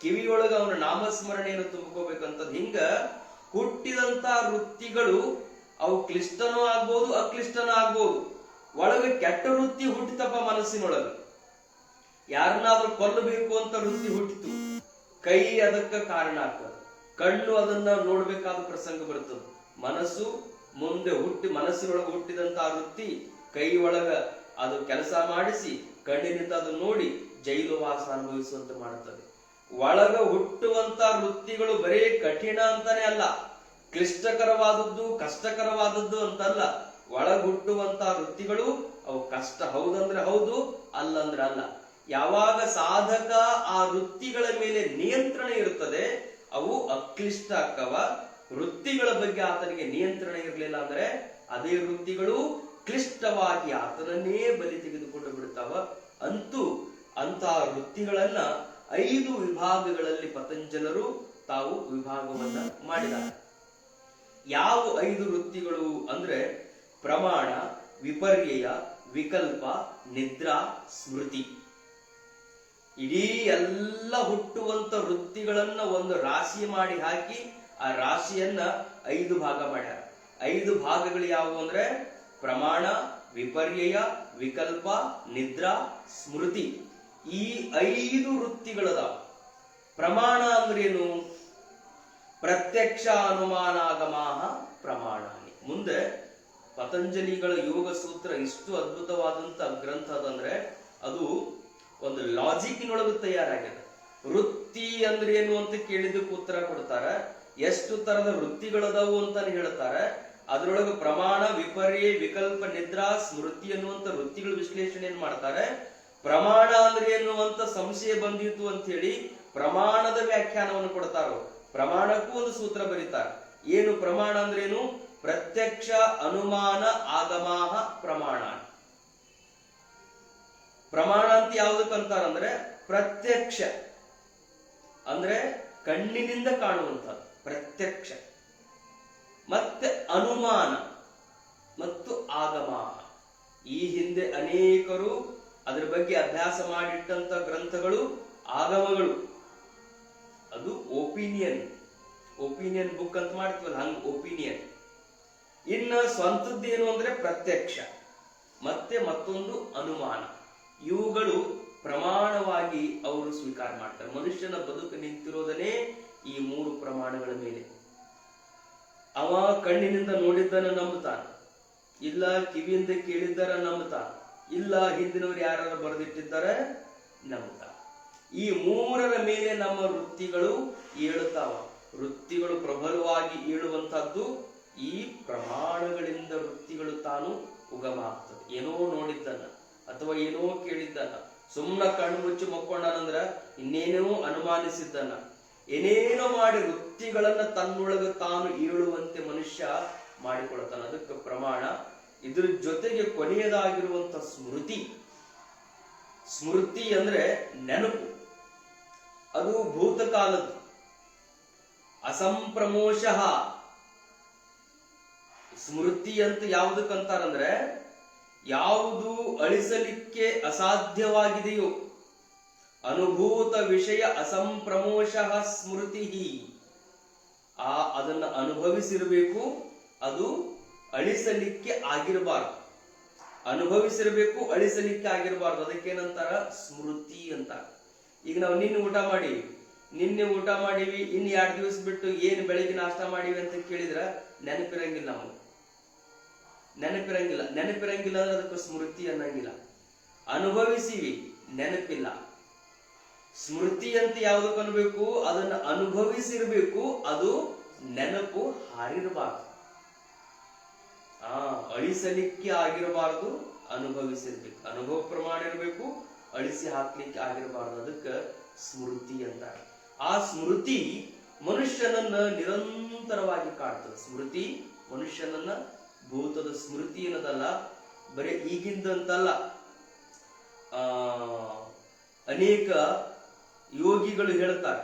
ಕಿವಿಯೊಳಗ ಅವನ ನಾಮಸ್ಮರಣೆಯನ್ನು ತುಂಬ್ಕೋಬೇಕಂತದ. ಹಿಂಗ ಹುಟ್ಟಿದಂತ ವೃತ್ತಿಗಳು ಅವು ಕ್ಲಿಷ್ಟನೂ ಆಗ್ಬೋದು, ಅಕ್ಲಿಷ್ಟನೂ ಆಗ್ಬೋದು. ಒಳಗೆ ಕೆಟ್ಟ ವೃತ್ತಿ ಹುಟ್ಟಿತಪ್ಪ ಮನಸ್ಸಿನೊಳಗೆ, ಯಾರನ್ನಾದ್ರೂ ಕೊಲ್ಲಬೇಕು ಅಂತ ವೃತ್ತಿ ಹುಟ್ಟಿತು, ಕೈ ಅದಕ್ಕ ಕಾರಣ ಆಗ್ತದೆ, ಕಣ್ಣು ಅದನ್ನ ನೋಡ್ಬೇಕಾದ ಪ್ರಸಂಗ ಬರ್ತದೆ. ಮನಸ್ಸು ಮುಂದೆ ಮನಸ್ಸಿನೊಳಗೆ ಹುಟ್ಟಿದಂತ ವೃತ್ತಿ ಕೈ ಒಳಗ ಅದು ಕೆಲಸ ಮಾಡಿಸಿ ಕಣ್ಣಿನಿಂದ ಅದು ನೋಡಿ ಜೈಲುವಾಸ ಅನುಭವಿಸುವಂತೆ ಮಾಡುತ್ತದೆ. ಒಳಗ ಹುಟ್ಟುವಂತ ವೃತ್ತಿಗಳು ಬರೇ ಕಠಿಣ ಅಂತಾನೆ ಅಲ್ಲ, ಕ್ಲಿಷ್ಟಕರವಾದದ್ದು ಕಷ್ಟಕರವಾದದ್ದು ಅಂತಲ್ಲ. ಒಳಗ ಹುಟ್ಟುವಂತ ವೃತ್ತಿಗಳು ಅವು ಕಷ್ಟ ಹೌದಂದ್ರೆ ಹೌದು, ಅಲ್ಲಂದ್ರೆ ಅಲ್ಲ. ಯಾವಾಗ ಸಾಧಕ ಆ ವೃತ್ತಿಗಳ ಮೇಲೆ ನಿಯಂತ್ರಣ ಇರುತ್ತದೆ ಅವು ಅಕ್ಲಿಷ್ಟ ಅಕ್ಕವ. ವೃತ್ತಿಗಳ ಬಗ್ಗೆ ಆತನಿಗೆ ನಿಯಂತ್ರಣ ಇರಲಿಲ್ಲ ಅಂದ್ರೆ ಅದೇ ವೃತ್ತಿಗಳು ಕ್ಲಿಷ್ಟವಾಗಿ ಆತನನ್ನೇ ಬಲಿ ತೆಗೆದುಕೊಂಡು ಬಿಡ್ತಾವ. ಅಂತೂ ಅಂತಹ ವೃತ್ತಿಗಳನ್ನ 5 ವಿಭಾಗಗಳಲ್ಲಿ ಪತಂಜಲರು ತಾವು ವಿಭಾಗವನ್ನ ಮಾಡಿದ್ದಾರೆ. ಯಾವ 5 ವೃತ್ತಿಗಳು ಅಂದ್ರೆ ಪ್ರಮಾಣ, ವಿಪರ್ಯಯ, ವಿಕಲ್ಪ, ನಿದ್ರಾ, ಸ್ಮೃತಿ. ಇಡೀ ಎಲ್ಲ ಹುಟ್ಟುವಂತ ವೃತ್ತಿಗಳನ್ನ ಒಂದು ರಾಶಿ ಮಾಡಿ ಹಾಕಿ ಆ ರಾಶಿಯನ್ನ 5 ಭಾಗ ಮಾಡ್ಯಾರ. 5 ಭಾಗಗಳು ಯಾವುವು ಅಂದ್ರೆ ಪ್ರಮಾಣ, ವಿಪರ್ಯಯ, ವಿಕಲ್ಪ, ನಿದ್ರಾ, ಸ್ಮೃತಿ. ಈ 5 ವೃತ್ತಿಗಳದಾವ. ಪ್ರಮಾಣ ಅಂದ್ರೇನು? ಪ್ರತ್ಯಕ್ಷ ಅನುಮಾನಾಗಮಾಹ ಪ್ರಮಾಣಾನಿ. ಮುಂದೆ ಪತಂಜಲಿಗಳ ಯೋಗ ಸೂತ್ರ ಇಷ್ಟು ಅದ್ಭುತವಾದಂತ ಗ್ರಂಥ ಅದಂದ್ರೆ ಅದು ಒಂದು ಲಾಜಿಕ್ನೊಳಗೆ ತಯಾರಾಗಿದೆ. ವೃತ್ತಿ ಅಂದ್ರೆ ಏನು ಅಂತ ಕೇಳಿದಕ್ಕೆ ಉತ್ತರ ಕೊಡ್ತಾರೆ. ಎಷ್ಟು ತರದ ವೃತ್ತಿಗಳದಾವು ಅಂತಾನೆ ಹೇಳ್ತಾರೆ. ಅದ್ರೊಳಗೆ ಪ್ರಮಾಣ, ವಿಪರ್ಯ, ವಿಕಲ್ಪ, ನಿದ್ರಾ, ಸ್ಮೃತಿ ಅನ್ನುವಂತ ವೃತ್ತಿಗಳ ವಿಶ್ಲೇಷಣೆಯನ್ನು ಮಾಡ್ತಾರೆ. ಪ್ರಮಾಣ ಅಂದ್ರೆ ಏನು ಅಂತ ಸಂಶಯ ಬಂದಿತ್ತು ಅಂತ ಹೇಳಿ ಪ್ರಮಾಣದ ವ್ಯಾಖ್ಯಾನವನ್ನು ಕೊಡ್ತಾರೋ. ಪ್ರಮಾಣಕ್ಕೂ ಒಂದು ಸೂತ್ರ ಬರೀತಾರೆ. ಏನು ಪ್ರಮಾಣ ಅಂದ್ರೇನು? ಪ್ರತ್ಯಕ್ಷ ಅನುಮಾನ ಆಗಮಾಹ ಪ್ರಮಾಣ. ಪ್ರಮಾಣ ಅಂತ ಯಾವುದಕ್ಕೆ ಅಂತಾರಂದ್ರೆ ಪ್ರತ್ಯಕ್ಷ ಅಂದ್ರೆ ಕಣ್ಣಿನಿಂದ ಕಾಣುವಂಥದ್ದು ಪ್ರತ್ಯಕ್ಷ, ಮತ್ತೆ ಅನುಮಾನ ಮತ್ತು ಆಗಮ. ಈ ಹಿಂದೆ ಅನೇಕರು ಅದರ ಬಗ್ಗೆ ಅಭ್ಯಾಸ ಮಾಡಿಟ್ಟಂತ ಗ್ರಂಥಗಳು ಆಗಮಗಳು. ಅದು ಒಪಿನಿಯನ್ ಬುಕ್ ಅಂತ ಮಾಡ್ತೀವಲ್ಲ, ಹಂಗ ಒಪಿನಿಯನ್. ಇನ್ನ ಸ್ವಂತದ್ದೇನು ಅಂದ್ರೆ ಪ್ರತ್ಯಕ್ಷ ಮತ್ತೆ ಮತ್ತೊಂದು ಅನುಮಾನ. ಇವುಗಳು ಪ್ರಮಾಣವಾಗಿ ಅವರು ಸ್ವೀಕಾರ ಮಾಡ್ತಾರೆ. ಮನುಷ್ಯನ ಬದುಕು ನಿಂತಿರೋದನ್ನೇ ಈ 3 ಪ್ರಮಾಣಗಳ ಮೇಲೆ. ಅವ ಕಣ್ಣಿನಿಂದ ನೋಡಿದ್ದನ್ನ ನಂಬುತ್ತಾನ, ಇಲ್ಲ ಕಿವಿಯಿಂದ ಕೇಳಿದ್ದರ ನಂಬುತ್ತಾನ, ಇಲ್ಲ ಹಿಂದಿನವರು ಯಾರು ಬರೆದಿಟ್ಟಿದ್ದಾರೆ ನಂಬುತ್ತಾನ. ಈ 3ರ ಮೇಲೆ ನಮ್ಮ ವೃತ್ತಿಗಳು ಏಳುತ್ತಾವ. ವೃತ್ತಿಗಳು ಪ್ರಬಲವಾಗಿ ಏಳುವಂತಹದ್ದು ಈ ಪ್ರಮಾಣಗಳಿಂದ. ವೃತ್ತಿಗಳು ತಾನು ಉಗಮ ಆಗ್ತದೆ. ಏನೋ ನೋಡಿದ್ದನ್ನ ಅಥವಾ ಏನೋ ಕೇಳಿದ್ದನ್ನ, ಸುಮ್ಮನೆ ಕಣ್ಣು ಮುಚ್ಚಿ ಮಕ್ಕೊಂಡನಂದ್ರ ಇನ್ನೇನೋ ಅನುಮಾನಿಸಿದ್ದನ್ನ, ಏನೇನೋ ಮಾಡಿ ವೃತ್ತಿಗಳನ್ನ ತನ್ನೊಳಗ ತಾನು ಏಳುವಂತೆ ಮನುಷ್ಯ ಮಾಡಿಕೊಳ್ತಾನ. ಅದಕ್ಕೆ ಪ್ರಮಾಣ. ಇದ್ರ ಜೊತೆಗೆ ಕೊನೆಯದಾಗಿರುವಂತ ಸ್ಮೃತಿ. ಸ್ಮೃತಿ ಅಂದ್ರೆ ನೆನಪು. ಅದು ಭೂತಕಾಲದ್ದು. ಅಸಂಪ್ರಮೋಷಃ. ಸ್ಮೃತಿ ಅಂತ ಯಾವುದಕ್ಕಂತಾರಂದ್ರೆ ಯಾವುದು ಅಳಿಸಲಿಕ್ಕೆ ಅಸಾಧ್ಯವಾಗಿದೆಯೋ, ಅನುಭೂತ ವಿಷಯ ಅಸಂಪ್ರಮೋಷಃ ಸ್ಮೃತಿ. ಅದನ್ನ ಅನುಭವಿಸಿರಬೇಕು, ಅದು ಅಳಿಸಲಿಕ್ಕೆ ಆಗಿರಬಾರ್ದು. ಅನುಭವಿಸಿರಬೇಕು, ಅಳಿಸಲಿಕ್ಕೆ ಆಗಿರಬಾರ್ದು. ಅದಕ್ಕೇನಂತಾರ? ಸ್ಮೃತಿ ಅಂತ. ಈಗ ನಾವು ನಿನ್ನೆ ಊಟ ಮಾಡೀವಿ, ಇನ್ನು 2 ದಿವಸ ಬಿಟ್ಟು ಏನು ಬೆಳಿಗ್ಗೆ ನಾಷ್ಟ ಮಾಡಿವಿ ಅಂತ ಕೇಳಿದ್ರ ನೆನಪಿರಂಗಿಲ್ಲ. ನಾವು ನೆನಪಿರಂಗಿಲ್ಲ ಅಂದ್ರೆ ಅದಕ್ಕೆ ಸ್ಮೃತಿ ಅನ್ನಂಗಿಲ್ಲ. ಅನುಭವಿಸಿವಿ, ನೆನಪಿಲ್ಲ. ಸ್ಮೃತಿ ಅಂತ ಯಾವುದಕ್ಕೆ ಅನ್ಬೇಕು? ಅದನ್ನ ಅನುಭವಿಸಿರ್ಬೇಕು, ಅದು ನೆನಪು ಹಾರಿರಬಾರ್ದು. ಅಳಿಸಲಿಕ್ಕೆ ಆಗಿರಬಾರ್ದು, ಅನುಭವಿಸಿರ್ಬೇಕು. ಅನುಭವ ಪ್ರಮಾಣ ಇರಬೇಕು, ಅಳಿಸಿ ಹಾಕ್ಲಿಕ್ಕೆ ಆಗಿರಬಾರ್ದು. ಅದಕ್ಕೆ ಸ್ಮೃತಿ ಅಂತ. ಆ ಸ್ಮೃತಿ ಮನುಷ್ಯನನ್ನ ನಿರಂತರವಾಗಿ ಕಾಡ್ತದೆ. ಸ್ಮೃತಿ ಮನುಷ್ಯನನ್ನ, ಭೂತದ ಸ್ಮೃತಿ ಏನದಲ್ಲ ಬರೀ ಈಗಿಂದಂತಲ್ಲ. ಅನೇಕ ಯೋಗಿಗಳು ಹೇಳ್ತಾರೆ,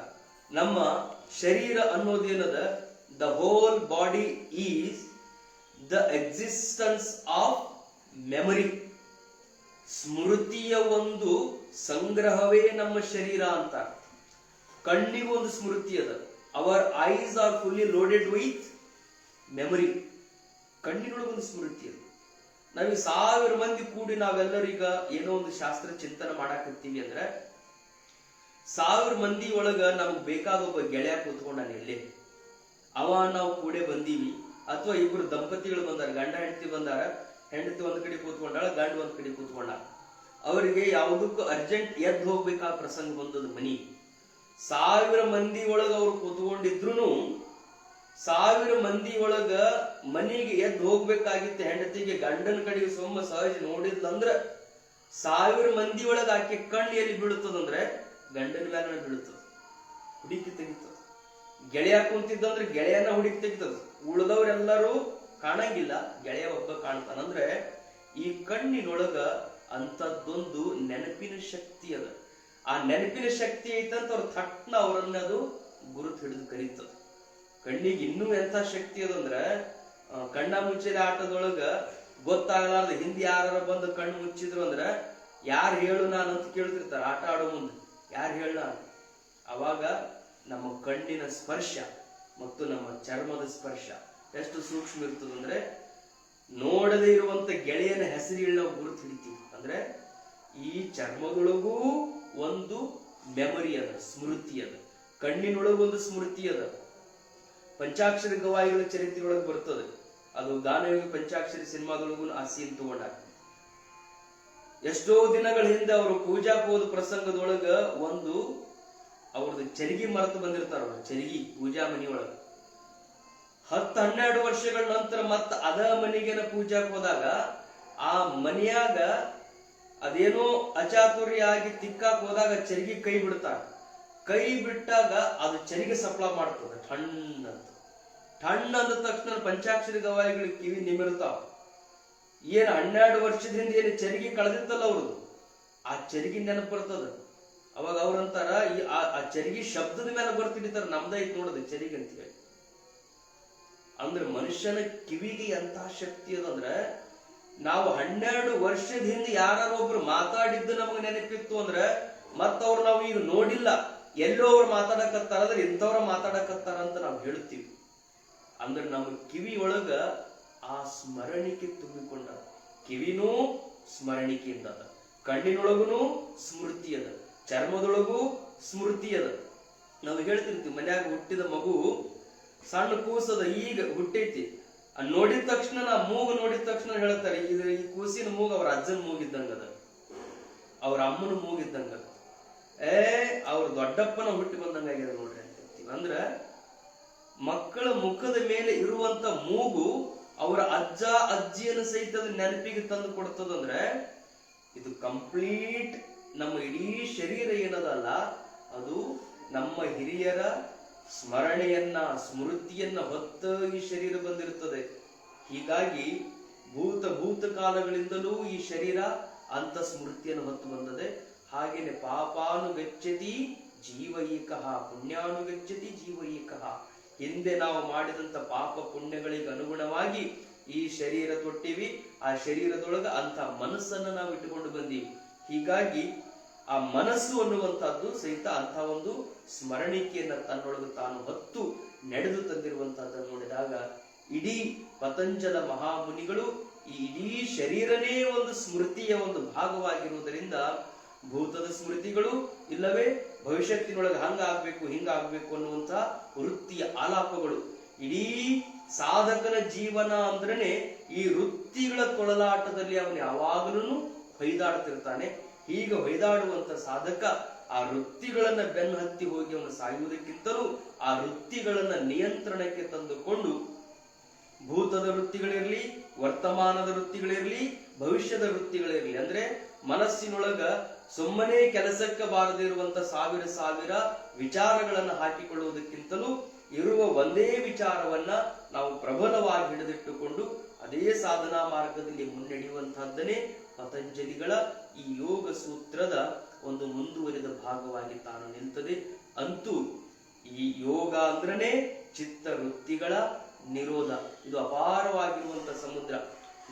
ನಮ್ಮ ಶರೀರ ಅನ್ನೋದೇನದ, the whole body is the existence of memory. ಸ್ಮೃತಿಯ ಒಂದು ಸಂಗ್ರಹವೇ ನಮ್ಮ ಶರೀರ ಅಂತ. ಕಣ್ಣಿಗೂ ಒಂದು ಸ್ಮೃತಿ ಅದ, our eyes are fully loaded with memory. ಕಣ್ಣಿನೊಳಗೊಂದು ಸ್ಮೃತಿ ಅದು. ನಾವೀಗ 1000 ಮಂದಿ ಕೂಡಿ ನಾವೆಲ್ಲರೀಗ ಏನೋ ಒಂದು ಶಾಸ್ತ್ರ ಚಿಂತನೆ ಮಾಡಾಕತ್ತೀವಿ ಅಂದ್ರೆ 1000 ಮಂದಿ ಒಳಗ ನಮಗ್ ಬೇಕಾದ ಒಬ್ಬ ಗೆಳೆಯ ಕೂತ್ಕೊಂಡಾನ ಎಲ್ಲೇ, ಅವ ನಾವು ಕೂಡೆ ಬಂದೀವಿ. ಅಥವಾ ಇಬ್ರು ದಂಪತಿಗಳು ಬಂದಾರ, ಗಂಡ ಹೆಂಡತಿ ಬಂದಾರ, ಹೆಂಡತಿ ಒಂದ್ ಕಡೆ ಕೂತ್ಕೊಂಡಾಳ, ಗಂಡ ಒಂದ್ ಕಡೆ ಕೂತ್ಕೊಂಡ. ಅವರಿಗೆ ಯಾವುದಕ್ಕೂ ಅರ್ಜೆಂಟ್ ಎದ್ದು ಹೋಗ್ಬೇಕಾದ ಪ್ರಸಂಗ ಬಂದದ ಮನಿ. 1000 ಮಂದಿ ಒಳಗ ಅವ್ರು ಕೂತ್ಕೊಂಡಿದ್ರು 1000 ಮಂದಿ ಒಳಗ ಮನಿಗೆ ಎದ್ದು ಹೋಗ್ಬೇಕಾಗಿತ್ತು ಹೆಂಡತಿಗೆ. ಗಂಡನ ಕಡೆಗೆ ಸೊಮ್ಮ ಸಹಜ ನೋಡಿದ್ಲಂದ್ರ 1000 ಮಂದಿ ಒಳಗ ಆಕೆ ಕಣ್ಣು ಎಲ್ಲಿ ಬೀಳುತ್ತದಂದ್ರೆ ಗಂಡನ ಮೇಲೆ ಬೀಳುತ್ತದ, ಹುಡುಕಿ ತೆಗಿತದ. ಗೆಳೆಯ ಕುಂತಿದ್ದಂದ್ರೆ ಗೆಳೆಯನ ಹುಡುಕಿ ತೆಗಿತದ. ಉಳಿದವ್ರೆಲ್ಲರೂ ಕಾಣಂಗಿಲ್ಲ, ಗೆಳೆಯ ಒಬ್ಬ ಕಾಣ್ತಾನಂದ್ರೆ ಈ ಕಣ್ಣಿನೊಳಗ ಅಂತದ್ದೊಂದು ನೆನಪಿನ ಶಕ್ತಿ ಅದ. ಆ ನೆನಪಿನ ಶಕ್ತಿ ಐತಂತ ಅವ್ರ ತಟ್ನ ಅವರನ್ನ ಅದು ಗುರುತು ಹಿಡಿದು ಕರೀತದ. ಕಣ್ಣಿಗೆ ಇನ್ನೂ ಎಂತ ಶಕ್ತಿ ಅದಂದ್ರ, ಕಣ್ಣ ಮುಚ್ಚಿದ ಆಟದೊಳಗ ಗೊತ್ತಾಗಲಾರ್ದ ಹಿಂದೆ ಯಾರ ಬಂದು ಕಣ್ಣು ಮುಚ್ಚಿದ್ರು ಅಂದ್ರ ಯಾರು ಹೇಳು ನಾನು ಅಂತ ಕೇಳ್ತಿರ್ತಾರ ಆಟ ಆಡೋ ಮುಂದೆ, ಯಾರು ಹೇಳ. ಅವಾಗ ನಮ್ಮ ಕಣ್ಣಿನ ಸ್ಪರ್ಶ ಮತ್ತು ನಮ್ಮ ಚರ್ಮದ ಸ್ಪರ್ಶ ಎಷ್ಟು ಸೂಕ್ಷ್ಮ ಇರ್ತದಂದ್ರೆ ನೋಡದೇ ಇರುವಂತ ಗೆಳೆಯನ ಹೆಸರುಗಳನ್ನ ನಾವು ಗುರುತು ಹಿಡಿತೀವಿ. ಅಂದ್ರೆ ಈ ಚರ್ಮದೊಳಗೂ ಒಂದು ಮೆಮೊರಿ ಅದ, ಸ್ಮೃತಿ ಅದ. ಕಣ್ಣಿನೊಳಗೊಂದು ಸ್ಮೃತಿ ಅದ. ಪಂಚಾಕ್ಷರಿ ಗವಾಯಿಗಳ ಚರಿತ್ರೆಯೊಳಗೆ ಬರ್ತದೆ. ಅದು ಗಾನಯೋಗಿ ಪಂಚಾಕ್ಷರಿ ಸಿನಿಮಾದೊಳಗೂ ಆ ಸೀನ್ ತಗೊಂಡ. ಎಷ್ಟೋ ದಿನಗಳ ಹಿಂದೆ ಅವರು ಪೂಜಾಕ್ ಹೋದ ಪ್ರಸಂಗದೊಳಗ ಒಂದು ಅವ್ರದ್ದು ಚರಿಗಿ ಮರೆತು ಬಂದಿರ್ತಾರ. ಅವ್ರ ಚರಿಗಿ ಪೂಜಾ ಮನಿಯೊಳಗ 10-12 ವರ್ಷಗಳ ನಂತರ ಮತ್ತ ಅದ ಮನಿಗೆನ ಪೂಜಾಕ್ ಹೋದಾಗ ಆ ಮನಿಯಾಗ ಅದೇನೋ ಅಚಾತುರ್ಯ ಆಗಿ ತಿಕ್ಕಾಕ್ ಹೋದಾಗ ಚರಿಗಿ ಕೈ ಬಿಡ್ತಾರ. ಕೈ ಬಿಟ್ಟಾಗ ಅದು ಚರಿಗೆ ಸಪ್ಲ ಮಾಡ್ತದೆ ಠಣ್ಣ ಅಂತ. ಠಣ್ಣ ಅಂದ ತಕ್ಷಣ ಪಂಚಾಕ್ಷರಿ ಗವಾಯಿಗಳಿಗೆ ಕಿವಿ ನಿಮಿರ್ತಾವ. ಏನ್ 12 ವರ್ಷದ ಹಿಂದೆ ಏನು ಚರಿಗೆ ಕಳೆದಿತ್ತಲ್ಲ ಅವ್ರದ್ದು, ಆ ಚರಿಗೆ ನೆನಪು ಬರ್ತದ. ಅವಾಗ ಅವ್ರಂತಾರ ಆ ಚರಿಗೆ ಶಬ್ದದ ಮೇಲೆ ಬರ್ತಿರ್ತಾರ, ನಮ್ದೈತ್ ನೋಡದ ಚರಿಗೆ ಅಂತ ಹೇಳಿ. ಅಂದ್ರೆ ಮನುಷ್ಯನ ಕಿವಿಗೆ ಎಂತ ಶಕ್ತಿ ಅದಂದ್ರೆ, ನಾವು 12 ವರ್ಷದ ಹಿಂದೆ ಯಾರು ಒಬ್ರು ಮಾತಾಡಿದ್ದು ನಮಗ್ ನೆನಪಿತ್ತು ಅಂದ್ರೆ ಮತ್ತ ಅವ್ರು ನಾವು ಈಗ ನೋಡಿಲ್ಲ, ಎಲ್ಲೋ ಅವ್ರು ಮಾತಾಡಕತ್ತಾರ ಅಂದ್ರೆ ಇಂಥವ್ರ ಮಾತಾಡಕತ್ತಾರ ಅಂತ ನಾವು ಹೇಳ್ತೀವಿ. ಅಂದ್ರೆ ನಮ್ಮ ಕಿವಿ ಒಳಗ ಆ ಸ್ಮರಣಿಕೆ ತುಂಬಿಕೊಂಡ. ಕಿವಿನೂ ಸ್ಮರಣಿಕೆಯಿಂದ ಅದ, ಕಣ್ಣಿನೊಳಗುನು ಸ್ಮೃತಿ ಅದ, ಚರ್ಮದೊಳಗೂ ಸ್ಮೃತಿ ಅದ. ನಾವು ಹೇಳ್ತಿರ್ತೀವಿ ಮನ್ಯಾಗ ಹುಟ್ಟಿದ ಮಗು ಸಣ್ಣ ಕೂಸದ ಈಗ ಹುಟ್ಟೈತಿ, ನೋಡಿದ ತಕ್ಷಣ ನಾ ಮೂಗು ನೋಡಿದ ತಕ್ಷಣ ಹೇಳ್ತಾರೆ ಈ ಕೂಸಿನ ಮೂಗು ಅವ್ರ ಅಜ್ಜನ ಮೂಗಿದ್ದಂಗದ, ಅವ್ರ ಅಮ್ಮನ ಮೂಗಿದ್ದಂಗದ, ಅವ್ರ ದೊಡ್ಡಪ್ಪನ ಹುಟ್ಟಿ ಬಂದಂಗಾಗ್ಯದ ನೋಡ್ರಿ ಅಂತೀವಿ. ಅಂದ್ರ ಮಕ್ಕಳ ಮುಖದ ಮೇಲೆ ಇರುವಂತ ಮೂಗು ಅವರ ಅಜ್ಜ ಅಜ್ಜಿಯನ್ನು ಸಹಿತ ನೆನಪಿಗೆ ತಂದು ಕೊಡ್ತದಂದ್ರೆ ಇದು ಕಂಪ್ಲೀಟ್ ನಮ್ಮ ಇಡೀ ಶರೀರ ಏನದಲ್ಲ, ಅದು ನಮ್ಮ ಹಿರಿಯರ ಸ್ಮರಣೆಯನ್ನ ಸ್ಮೃತಿಯನ್ನ ಹೊತ್ತ ಈ ಶರೀರ ಬಂದಿರುತ್ತದೆ. ಹೀಗಾಗಿ ಭೂತ ಕಾಲಗಳಿಂದಲೂ ಈ ಶರೀರ ಅಂತ ಸ್ಮೃತಿಯನ್ನು ಹೊತ್ತು ಬಂದದೆ. ಹಾಗೇನೆ ಪಾಪಾನುಗಚ್ಚತಿ ಜೀವೈಕಃ ಪುಣ್ಯಾನುಗಚ್ಚತಿ ಜೀವೈಕಃ. ಹಿಂದೆ ನಾವು ಮಾಡಿದಂತ ಪಾಪ ಪುಣ್ಯಗಳಿಗೆ ಅನುಗುಣವಾಗಿ ಈ ಶರೀರ ತೊಟ್ಟಿವಿ, ಆ ಶರೀರದೊಳಗ ಅಂತ ಮನಸ್ಸನ್ನ ನಾವು ಇಟ್ಟುಕೊಂಡು ಬಂದೀವಿ. ಹೀಗಾಗಿ ಆ ಮನಸ್ಸು ಅನ್ನುವಂತಹದ್ದು ಸಹಿತ ಅಂತ ಒಂದು ಸ್ಮರಣಿಕೆಯನ್ನ ತನ್ನೊಳಗೆ ತಾನು ಹೊತ್ತು ನಡೆದು ತಂದಿರುವಂತಹದ್ದನ್ನು ನೋಡಿದಾಗ ಇಡೀ ಪತಂಜಲ ಮಹಾಮುನಿಗಳು ಈ ಇಡೀ ಶರೀರನೇ ಒಂದು ಸ್ಮೃತಿಯ ಒಂದು ಭಾಗವಾಗಿರುವುದರಿಂದ ಭೂತದ ಸ್ಮೃತಿಗಳು ಇಲ್ಲವೇ ಭವಿಷ್ಯತ್ತಿನೊಳಗೆ ಹಂಗಾಗ್ಬೇಕು ಹಿಂಗಾಗ್ಬೇಕು ಅನ್ನುವಂತ ವೃತ್ತಿಯ ಆಲಾಪಗಳು. ಇಡೀ ಸಾಧಕನ ಜೀವನ ಅಂದ್ರನೆ ಈ ವೃತ್ತಿಗಳ ತೊಳಲಾಟದಲ್ಲಿ ಅವನು ಯಾವಾಗಲೂ ಹೊಯ್ದಾಡ್ತಿರ್ತಾನೆ. ಹೀಗೆ ಹೊಯ್ದಾಡುವಂತ ಸಾಧಕ ಆ ವೃತ್ತಿಗಳನ್ನ ಬೆನ್ನು ಹತ್ತಿ ಹೋಗಿ ಅವನು ಸಾಯುವುದಕ್ಕಿಂತಲೂ ಆ ವೃತ್ತಿಗಳನ್ನ ನಿಯಂತ್ರಣಕ್ಕೆ ತಂದುಕೊಂಡು ಭೂತದ ವೃತ್ತಿಗಳಿರ್ಲಿ, ವರ್ತಮಾನದ ವೃತ್ತಿಗಳಿರ್ಲಿ, ಭವಿಷ್ಯದ ವೃತ್ತಿಗಳಿರ್ಲಿ, ಅಂದ್ರೆ ಮನಸ್ಸಿನೊಳಗ ಸುಮ್ಮನೆ ಕೆಲಸಕ್ಕೆ ಬಾರದೇ ಇರುವಂತ ಸಾವಿರ ವಿಚಾರಗಳನ್ನ ಹಾಕಿಕೊಳ್ಳುವುದಕ್ಕಿಂತಲೂ ಇರುವ ಒಂದೇ ವಿಚಾರವನ್ನ ನಾವು ಪ್ರಬಲವಾಗಿ ಹಿಡಿದಿಟ್ಟುಕೊಂಡು ಅದೇ ಸಾಧನಾ ಮಾರ್ಗದಲ್ಲಿ ಮುನ್ನಡೆಯುವಂತಹದ್ದನ್ನೇ ಪತಂಜಲಿಗಳ ಈ ಯೋಗ ಸೂತ್ರದ ಒಂದು ಮುಂದುವರಿದ ಭಾಗವಾಗಿ ತಾನು ನಿಲ್ತದೆ. ಅಂತೂ ಈ ಯೋಗ ಅಂದ್ರನೇ ಚಿತ್ತ ವೃತ್ತಿಗಳ ನಿರೋಧ. ಇದು ಅಪಾರವಾಗಿರುವಂತ ಸಮುದ್ರ.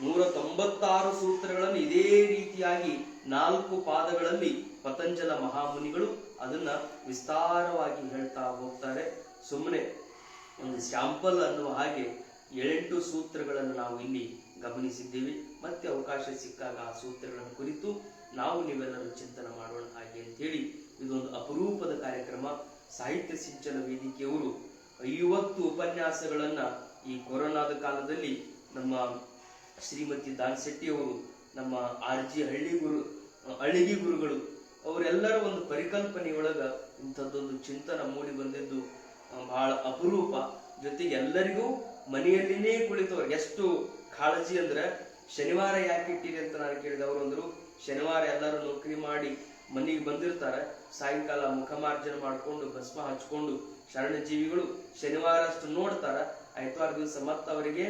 196 ಸೂತ್ರಗಳನ್ನು ಇದೇ ರೀತಿಯಾಗಿ 4 ಪಾದಗಳಲ್ಲಿ ಪತಂಜಲ ಮಹಾಮುನಿಗಳು ಅದನ್ನ ವಿಸ್ತಾರವಾಗಿ ಹೇಳ್ತಾ ಹೋಗ್ತಾರೆ. ಸುಮ್ಮನೆ ಒಂದು ಸ್ಯಾಂಪಲ್ ಅನ್ನುವ ಹಾಗೆ 7 ಸೂತ್ರಗಳನ್ನು ನಾವು ಇಲ್ಲಿ ಗಮನಿಸಿದ್ದೀವಿ. ಮತ್ತೆ ಅವಕಾಶ ಸಿಕ್ಕಾಗ ಆ ಸೂತ್ರಗಳನ್ನು ಕುರಿತು ನಾವು ನೀವೆಲ್ಲರೂ ಚಿಂತನೆ ಮಾಡೋಣ ಹಾಗೆ ಅಂತ ಹೇಳಿ ಇದೊಂದು ಅಪರೂಪದ ಕಾರ್ಯಕ್ರಮ. ಸಾಹಿತ್ಯ ಸಿಂಚನ ವೇದಿಕೆಯವರು 50 ಉಪನ್ಯಾಸಗಳನ್ನ ಈ ಕೊರೋನಾದ ಕಾಲದಲ್ಲಿ ನಮ್ಮ ಶ್ರೀಮತಿ ದಾನಶೆಟ್ಟಿ ಅವರು, ನಮ್ಮ RG ಅಳ್ಳಿಗಿ ಗುರುಗಳು ಅವರೆಲ್ಲರ ಒಂದು ಪರಿಕಲ್ಪನೆಯೊಳಗ ಇಂಥದ್ದೊಂದು ಚಿಂತನ ಮೂಡಿ ಬಂದಿದ್ದು ಬಹಳ ಅಪರೂಪ. ಜೊತೆಗೆ ಎಲ್ಲರಿಗೂ ಮನೆಯಲ್ಲಿನೇ ಕುಳಿತವ್ರು ಎಷ್ಟು ಕಾಳಜಿ ಅಂದ್ರೆ, ಶನಿವಾರ ಯಾಕೆ ಇಟ್ಟಿರಿ ಅಂತ ನಾನು ಕೇಳಿದೆ. ಅವರಂದ್ರು ಶನಿವಾರ ಎಲ್ಲರೂ ನೌಕರಿ ಮಾಡಿ ಮನೆಗೆ ಬಂದಿರ್ತಾರೆ, ಸಾಯಂಕಾಲ ಮುಖಮಾರ್ಜನೆ ಮಾಡ್ಕೊಂಡು ಭಸ್ಮ ಹಚ್ಕೊಂಡು ಶರಣ ಜೀವಿಗಳು ಶನಿವಾರ ಅಷ್ಟು ನೋಡ್ತಾರ, ಐತವಾರ ದಿವಸ ಮತ್ತ ಅವರಿಗೆ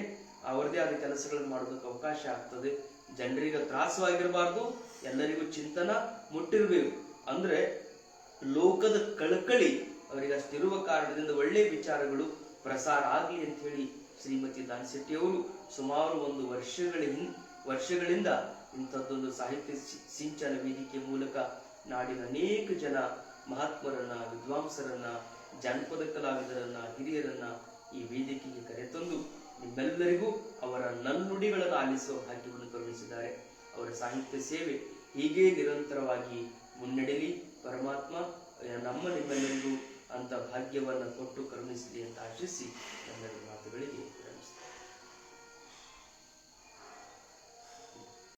ಅವರದೇ ಆದ ಕೆಲಸಗಳನ್ನು ಮಾಡೋದಕ್ಕೆ ಅವಕಾಶ ಆಗ್ತದೆ. ಜನರಿಗೆ ತ್ರಾಸವಾಗಿರಬಾರ್ದು, ಎಲ್ಲರಿಗೂ ಚಿಂತನ ಮುಟ್ಟಿರ್ಬೇಕು. ಅಂದ್ರೆ ಲೋಕದ ಕಳಕಳಿ ಅವರಿಗೆ ಅಷ್ಟಿರುವ ಕಾರಣದಿಂದ ಒಳ್ಳೆ ವಿಚಾರಗಳು ಪ್ರಸಾರ ಆಗ್ಲಿ ಅಂತ ಹೇಳಿ ಶ್ರೀಮತಿ ದಾನಶೆಟ್ಟಿ ಅವರು ಸುಮಾರು 1 ವರ್ಷಗಳಿಂದ ಇಂಥದ್ದೊಂದು ಸಾಹಿತ್ಯ ಸಿಂಚನ ವೇದಿಕೆ ಮೂಲಕ ನಾಡಿನ ಅನೇಕ ಜನ ಮಹಾತ್ಮರನ್ನ, ವಿದ್ವಾಂಸರನ್ನ, ಜಾನಪದ ಕಲಾವಿದರನ್ನ, ಹಿರಿಯರನ್ನ ಈ ವೇದಿಕೆಗೆ ಕರೆತಂದು ನಿಮ್ಮೆಲ್ಲರಿಗೂ ಅವರ ನನ್ನುಡಿಗಳನ್ನು ಆಲಿಸುವ ಭಾಗ್ಯವನ್ನು ಕರುಣಿಸಿದ್ದಾರೆ. ಅವರ ಸಾಹಿತ್ಯ ಸೇವೆ ಹೀಗೆ ನಿರಂತರವಾಗಿ ಮುನ್ನಡೆಯಲಿ. ಪರಮಾತ್ಮ ನಿಮ್ಮೆಲ್ಲರಿಗೂ ಅಂತ ಭಾಗ್ಯವನ್ನ ಕೊಟ್ಟು ಕರುಣಿಸಲಿ ಅಂತ ಆಶಿಸಿ ನಮ್ಮೆಲ್ಲರ ಮಾತುಗಳಿಗೆ